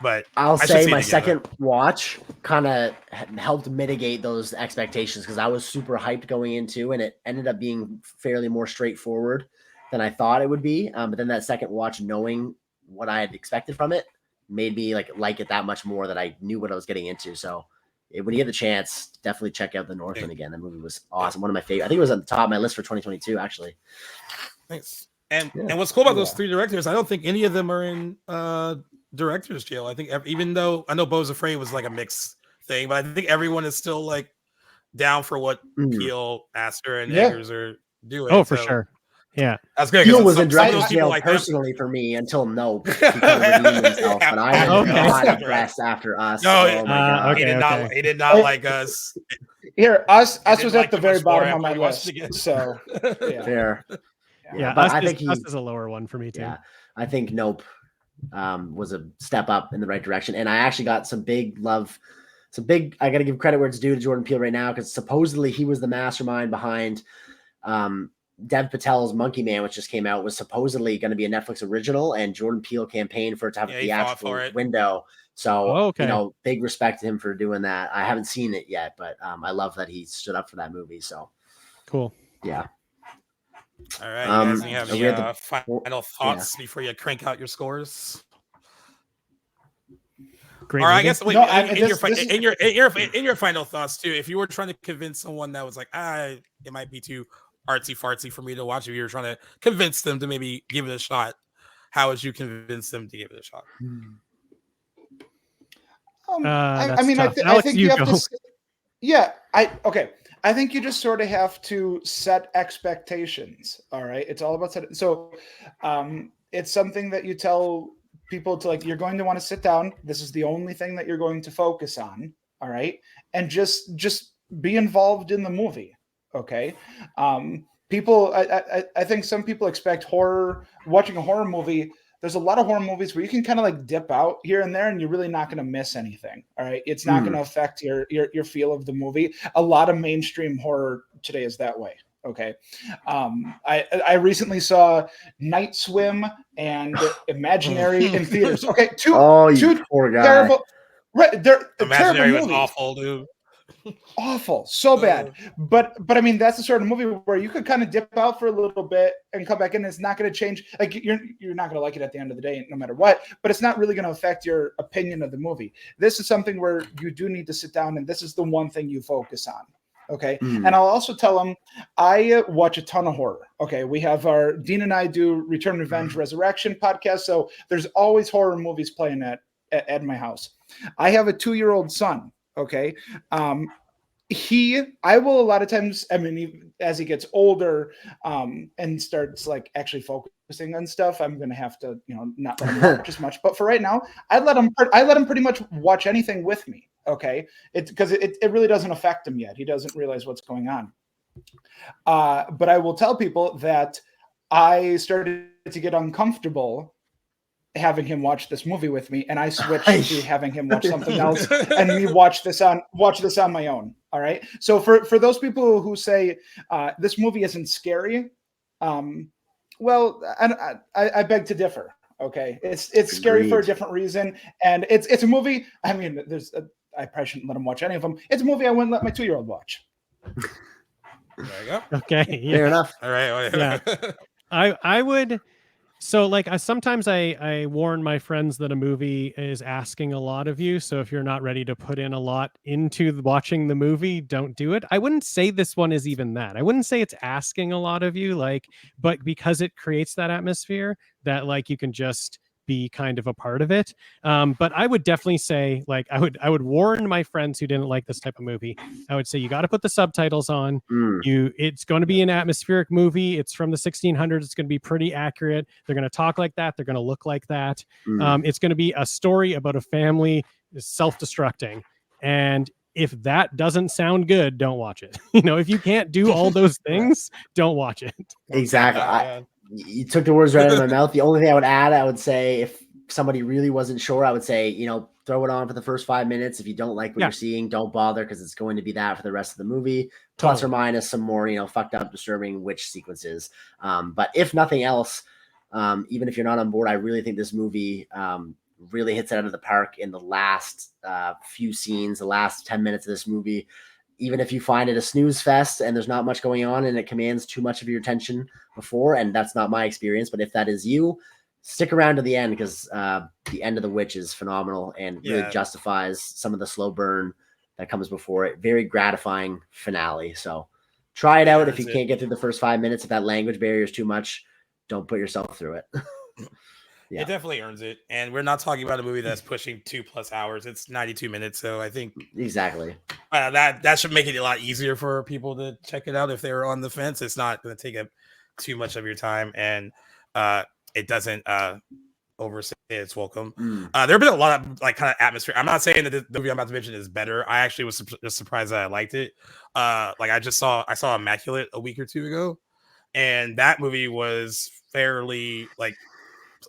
But I'll say my second watch kind of helped mitigate those expectations because I was super hyped going into, and it ended up being fairly more straightforward than I thought it would be. But then that second watch, knowing what I had expected from it, made me like it that much more that I knew what I was getting into. So when you get the chance, definitely check out The Northman again. The movie was awesome. One of my favorite. I think it was on the top of my list for 2022, actually. Thanks. And what's cool about those three directors, I don't think any of them are in director's jail. I think even though I know Beau's Afraid was like a mixed thing, but I think everyone is still like down for what Peele, Astor, and Eggers are doing. Oh, for sure. Yeah, that's good. Peele was in director's jail personally for me until Nope. He kind of redeemed himself, but I was not impressed after Us. No, oh my God. He did not like Us. Here, Us was at the very bottom of my list. So fair. Yeah, but Us I think Us is a lower one for me too. Yeah, I think Nope was a step up in the right direction, and I actually got some big love. I got to give credit where it's due to Jordan Peele right now because supposedly he was the mastermind behind Dev Patel's Monkey Man, which just came out, was supposedly going to be a Netflix original, and Jordan Peele campaigned for it to have a theatrical window. So, big respect to him for doing that. I haven't seen it yet, but I love that he stood up for that movie. So cool. Yeah. All right, you guys have any final thoughts before you crank out your scores? Great or movie. I guess wait, in your final thoughts too. If you were trying to convince someone that was like, it might be too artsy fartsy for me to watch. If you were trying to convince them to maybe give it a shot, how would you convince them to give it a shot? I mean, tough. I Alex, think you you have go. to. Yeah, I think you just sort of have to set expectations. All right, it's all about set. So, it's something that you tell people to, like, you're going to want to sit down. This is the only thing that you're going to focus on. All right, and just be involved in the movie. Okay, people. I think some people expect watching a horror movie. There's a lot of horror movies where you can kind of like dip out here and there, and you're really not going to miss anything. All right, it's not going to affect your feel of the movie. A lot of mainstream horror today is that way. Okay, I recently saw Night Swim and Imaginary in theaters. Okay, two poor guy. terrible. Right, they're Imaginary terrible was movies. awful, dude. Awful, so bad. But I mean, that's the sort of movie where you could kind of dip out for a little bit and come back in. It's not going to change. Like, you're not going to like it at the end of the day, no matter what. But it's not really going to affect your opinion of the movie. This is something where you do need to sit down, and this is the one thing you focus on. Okay. And I'll also tell them I watch a ton of horror. Okay. We have Dean and I do Return, Revenge, Resurrection podcast. So there's always horror movies playing at my house. I have a 2-year-old son. Okay. I will a lot of times, I mean, as he gets older and starts like actually focusing on stuff, I'm going to have to, not let him watch as much. But for right now, I let him pretty much watch anything with me. Okay. Because it really doesn't affect him yet. He doesn't realize what's going on. But I will tell people that I started to get uncomfortable having him watch this movie with me, and I switched to having him watch something else and me watch this on my own. All right. So for those people who say this movie isn't scary, well, I beg to differ. Okay, it's scary for a different reason, and it's a movie. I mean, I probably shouldn't let him watch any of them. It's a movie I wouldn't let my 2-year-old watch. There you go. Okay, yeah. Fair enough. All right. Yeah. I would. So like sometimes I warn my friends that a movie is asking a lot of you. So if you're not ready to put in a lot into watching the movie, don't do it. I wouldn't say this one is even that. I wouldn't say it's asking a lot of you, but because it creates that atmosphere that like you can just be kind of a part of it. But I would definitely say, like, I would warn my friends who didn't like this type of movie. I would say you got to put the subtitles on. It's going to be an atmospheric movie. It's from the 1600s. It's going to be pretty accurate. They're going to talk like that. They're going to look like that. It's going to be a story about a family self-destructing. And if that doesn't sound good, don't watch it. If you can't do all those things, don't watch it. Exactly. You took the words right out of my mouth. The only thing I would add, I would say, if somebody really wasn't sure, I would say, throw it on for the first 5 minutes. If you don't like what you're seeing, don't bother, because it's going to be that for the rest of the movie, plus or minus some more, fucked up, disturbing witch sequences. But if nothing else, even if you're not on board, I really think this movie really hits it out of the park in the last few scenes, the last 10 minutes of this movie. Even if you find it a snooze fest and there's not much going on and it commands too much of your attention before, and that's not my experience, but if that is you, stick around to the end, because the end of The Witch is phenomenal and really justifies some of the slow burn that comes before it. Very gratifying finale. So try it out. If you can't get through the first 5 minutes, if that language barrier is too much, don't put yourself through it. It definitely earns it. And we're not talking about a movie that's pushing 2+ hours. It's 92 minutes. So I think exactly that should make it a lot easier for people to check it out if they're on the fence. It's not going to take up too much of your time, and it doesn't overstay its welcome. There have been a lot of like kind of atmosphere. I'm not saying that the movie I'm about to mention is better. I actually was just surprised that I liked it. Like I saw Immaculate a week or two ago, and that movie was fairly like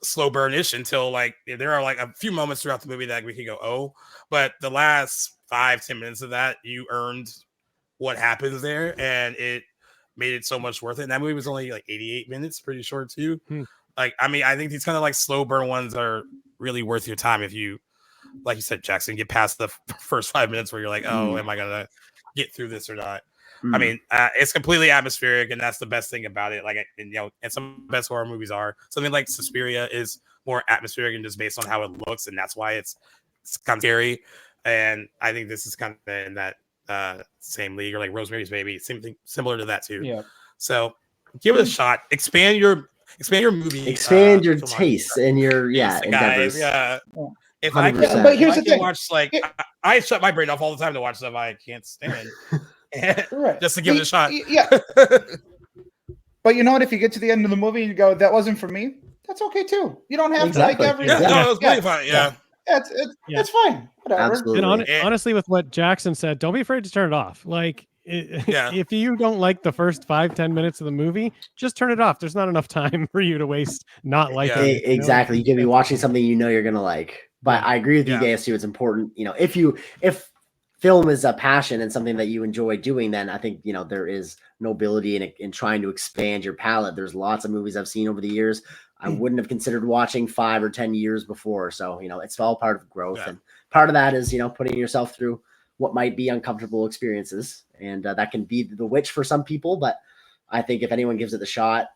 slow burnish until like there are like a few moments throughout the movie that we could go, but the last 5-10 minutes of that, you earned what happens there, and it made it so much worth it. And that movie was only like 88 minutes, pretty short too. Like, I mean, I think these kind of like slow burn ones are really worth your time if you, like you said, Jackson, get past the first 5 minutes where you're like, oh, am I gonna get through this or not? I mean, it's completely atmospheric, and that's the best thing about it. Like, and some of the best horror movies are. Something like Suspiria is more atmospheric and just based on how it looks, and that's why it's kind of scary. And I think this is kind of in that same league, or like Rosemary's Baby, same thing, similar to that too. Yeah. So give it a shot. Expand your movie. Expand your filmography. tastes and your Guys, endeavors. yeah. If 100%. I can, But here's if I the can thing. watch I shut my brain off all the time to watch stuff I can't stand, Right. just to give it a shot. Yeah. But you know what? If you get to the end of the movie and you go, "That wasn't for me," that's okay too. You don't have Exactly. to like every. Yeah, no, it was pretty fun. Yeah. It's fine. Whatever. Absolutely. And honestly, with what Jackson said, don't be afraid to turn it off. Like, Yeah. if you don't like the first 5-10 minutes of the movie, just turn it off. There's not enough time for you to waste not liking it. You know? Exactly. You can be watching something you know you're gonna like. But I agree with you, Gaius, too. It's important, if film is a passion and something that you enjoy doing, then I think there is nobility in trying to expand your palette. There's lots of movies I've seen over the years I wouldn't have considered watching 5 or 10 years before. So it's all part of growth, and part of that is putting yourself through what might be uncomfortable experiences, and that can be The Witch for some people. But I think if anyone gives it the shot,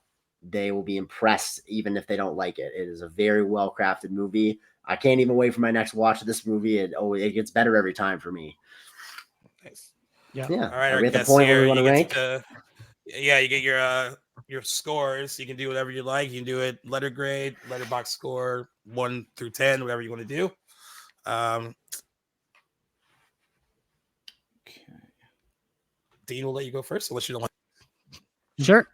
they will be impressed, even if they don't like it. It is a very well crafted movie. I can't even wait for my next watch of this movie. It gets better every time for me. Nice. Yeah. All right. Are we at the point where we want to rank? You get your scores. You can do whatever you like. You can do it letter grade, letterbox score 1 through 10, whatever you want to do. Okay. Dean will let you go first, unless you don't want. Sure.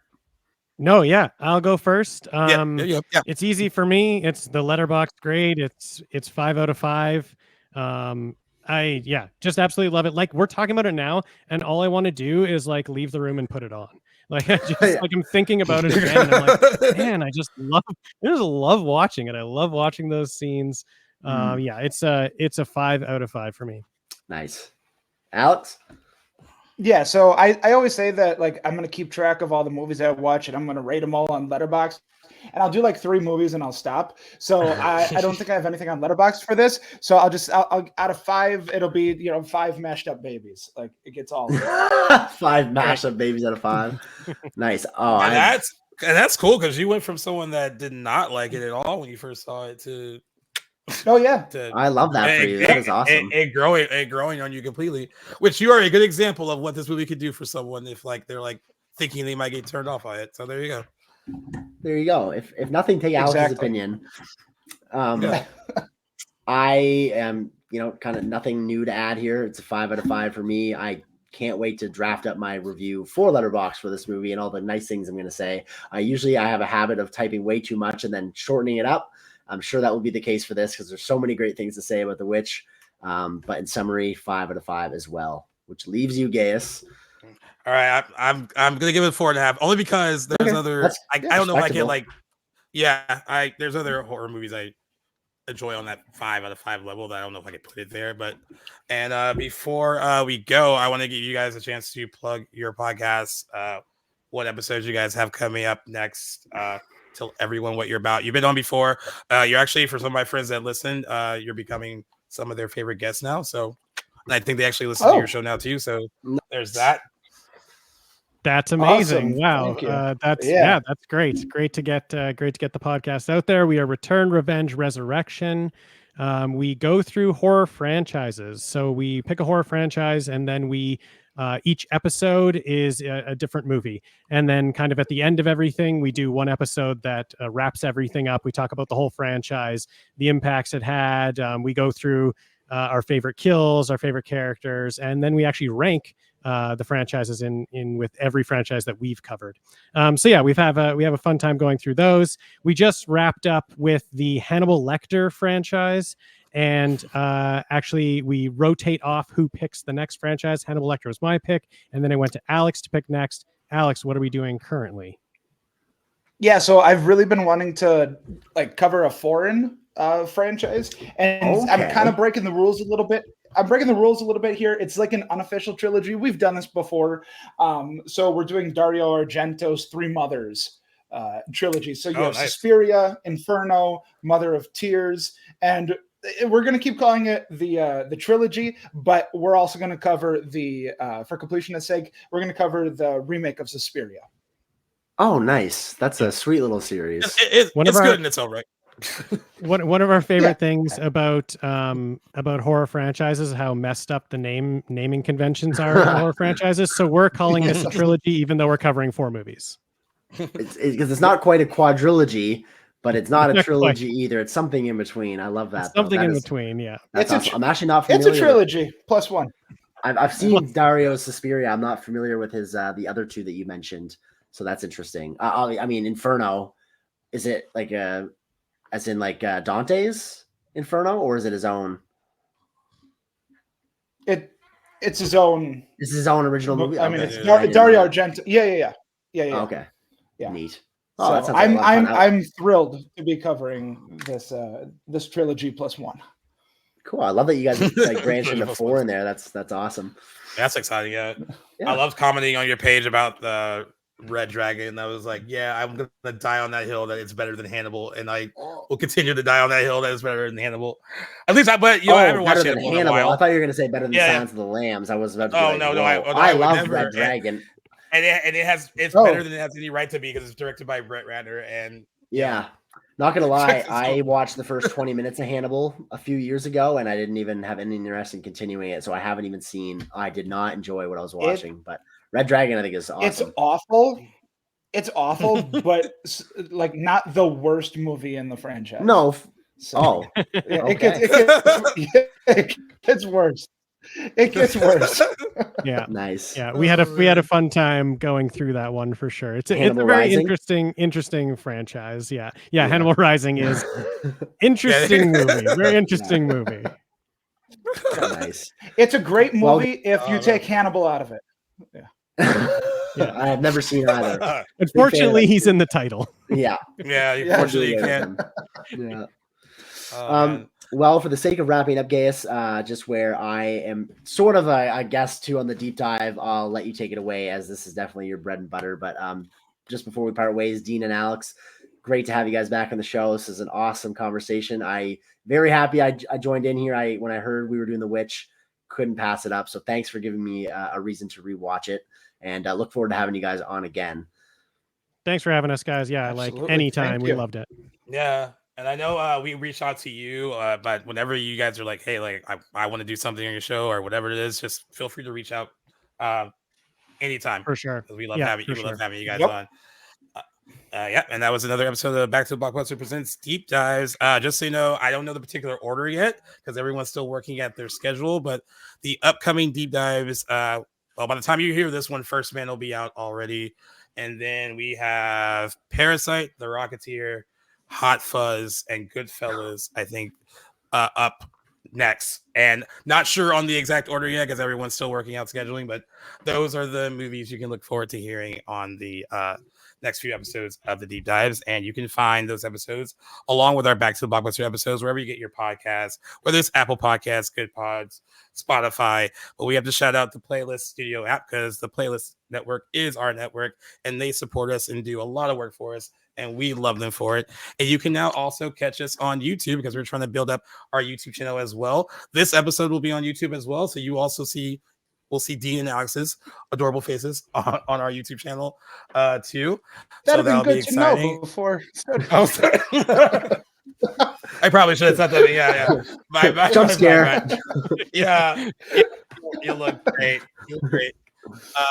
No, yeah, I'll go first. Yeah. It's easy for me. It's the letterbox grade. It's 5 out of 5. I just absolutely love it. Like, we're talking about it now, and all I want to do is like leave the room and put it on. Like, I'm thinking about it again. And I'm like, man, I just love watching it. I love watching those scenes. It's a 5 out of 5 for me. Nice. Alex? Yeah, so I always say that, like, I'm gonna keep track of all the movies I watch, and I'm gonna rate them all on Letterboxd, and I'll do like 3 movies and I'll stop. So I don't think I have anything on Letterboxd for this. So I'll out of 5, it'll be 5 mashed up babies. Like, it gets all 5 mashed up babies out of 5. Nice. Oh, and that's cool, because you went from someone that did not like it at all when you first saw it to. Oh yeah, I love that for you. That is awesome. It growing on you completely, which you are a good example of what this movie could do for someone if they're thinking they might get turned off by it. So there you go. There you go. If nothing, take Alex's opinion. I am, kind of nothing new to add here. It's a 5 out of 5 for me. I can't wait to draft up my review for Letterboxd for this movie and all the nice things I'm going to say. Usually I have a habit of typing way too much and then shortening it up. I'm sure that will be the case for this, because there's so many great things to say about The Witch. But in summary, 5 out of 5 as well, which leaves you, Gaius. All right, I'm gonna give it 4.5, only because there's other. I don't know if I can there's other horror movies I enjoy on that 5 out of 5 level that I don't know if I could put it there. But before we go, I want to give you guys a chance to plug your podcast. What episodes you guys have coming up next? Tell everyone what you're about. You've been on before. You're actually, for some of my friends that listen, you're becoming some of their favorite guests now. So I think they actually listen to your show now too. So there's that. That's amazing. Awesome. Wow. That's great. Great to get the podcast out there. We are Return, Revenge, Resurrection. We go through horror franchises. So we pick a horror franchise, and then we each episode is a different movie. And then kind of at the end of everything, we do one episode that wraps everything up. We talk about the whole franchise, the impacts it had. We go through our favorite kills, our favorite characters, and then we actually rank the franchises in with every franchise that we've covered. We have a fun time going through those. We just wrapped up with the Hannibal Lecter franchise. And actually, we rotate off who picks the next franchise. Hannibal Lecter was my pick, and then I went to Alex to pick next. Alex, what are we doing currently? Yeah, so I've really been wanting to cover a foreign franchise, and I'm kind of breaking the rules a little bit. Here. It's like an unofficial trilogy. We've done this before. So we're doing Dario Argento's Three Mothers trilogy. So you have Suspiria, Inferno, Mother of Tears, and we're going to keep calling it the trilogy, but we're also going to cover for completionist sake, we're going to cover the remake of Suspiria. Oh, nice. That's a sweet little series. It's good and it's all right. One of our favorite things about horror franchises is how messed up the naming conventions are in horror franchises. So we're calling this a trilogy, even though we're covering 4 movies. It's because it's not quite a quadrilogy, but it's not a Not trilogy either. It's something in between. I love that. Something in That is- between, yeah. That's It's a awesome. I'm actually not familiar. It's a trilogy plus one. I've seen Dario's Suspiria. I'm not familiar with his the other 2 that you mentioned, so that's interesting. I mean, Inferno, is it like as in like Dante's Inferno, or is it his own? It's his own. This is his own original movie. I mean, Okay. it's I didn't Dario know that. Argento. Yeah. Oh, okay. Yeah. Neat. So that sounds like a lot of fun. I'm thrilled to be covering this trilogy plus one. Cool. I love that you guys like branched into Plus 4 one. in there. That's awesome. That's exciting. Yeah. Yeah. I love commenting on your page about the Red Dragon. I was like, yeah, I'm gonna die on that hill that it's better than Hannibal, and I will continue to die on that hill that it's better than Hannibal. At least I haven't watched better than Hannibal in a Hannibal. while. I thought you were gonna say better than Yeah. Silence of the Lambs. I was about to. Oh, be no, like, no, whoa. I I would love never. Red Dragon. And it's Oh. better than it has any right to be because it's directed by Brett Ratner. And Yeah. Not gonna lie, Texas I Hold'em. watched the first 20 minutes of Hannibal a few years ago, and I didn't even have any interest in continuing it. So I haven't even seen. I did not enjoy what I was watching. But Red Dragon, I think, is awesome. It's awful. It's awful, but like not the worst movie in the franchise. No. So, Oh, yeah, okay. it gets worse. It gets worse. Yeah. Nice. Yeah, we had a fun time going through that one for sure. It's a Hannibal very Rising? interesting franchise. Yeah. Hannibal Rising is interesting movie. Very interesting movie. Nice. It's a great Well, movie if you take Hannibal out of it. I have never seen either. Unfortunately, he's in the title. Yeah. yeah, Yeah. unfortunately, you can't. Yeah. Oh, man. Well, for the sake of wrapping up, Gaius, just where I am sort of a guest too on the deep dive, I'll let you take it away as this is definitely your bread and butter. But just before we part ways, Dean and Alex, great to have you guys back on the show. This is an awesome conversation. I very happy I joined in here. When I heard we were doing The Witch, couldn't pass it up. So thanks for giving me a reason to rewatch it, and look forward to having you guys on again. Thanks for having us, guys. Yeah, Absolutely. like anytime. Thank We you. loved it. Yeah. And I know we reached out to you, but whenever you guys are like, hey, like I want to do something on your show or whatever it is, just feel free to reach out anytime. For sure. We love Yeah, having for we love sure. having you guys Yep. on. Yeah, and that was another episode of Back to the Blockbuster Presents Deep Dives. Just so you know, I don't know the particular order yet because everyone's still working at their schedule, but the upcoming deep dives, well, by the time you hear this one, First Man will be out already. And then we have Parasite, The Rocketeer, Hot Fuzz, and Goodfellas, I think, up next. And not sure on the exact order yet because everyone's still working out scheduling, but those are the movies you can look forward to hearing on the next few episodes of the deep dives. And you can find those episodes along with our Back to the Blockbuster episodes wherever you get your podcasts, whether it's Apple Podcasts, Good Pods, Spotify. But we have to shout out the Playlist Studio app because the Playlist Network is our network and they support us and do a lot of work for us. And we love them for it. And you can now also catch us on YouTube because we're trying to build up our YouTube channel as well. This episode will be on YouTube as well. So you also we'll see Dean and Alex's adorable faces on our YouTube channel too. That'd so have been good to know exciting. before. Oh, sorry. I probably should have said that. Yeah. My Jump scare. bad. Yeah. You look great. You look great.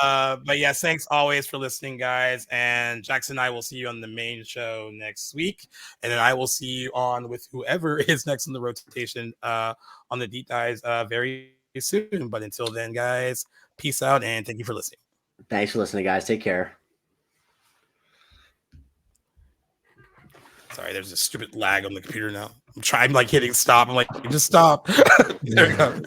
But yes, thanks always for listening, guys. And Jackson and I will see you on the main show next week. And then I will see you on with whoever is next in the rotation on the deep dives very soon. But until then, guys, peace out and thank you for listening. Thanks for listening, guys. Take care. Sorry, there's a stupid lag on the computer now. I'm like hitting stop. I'm like, just stop. There we go.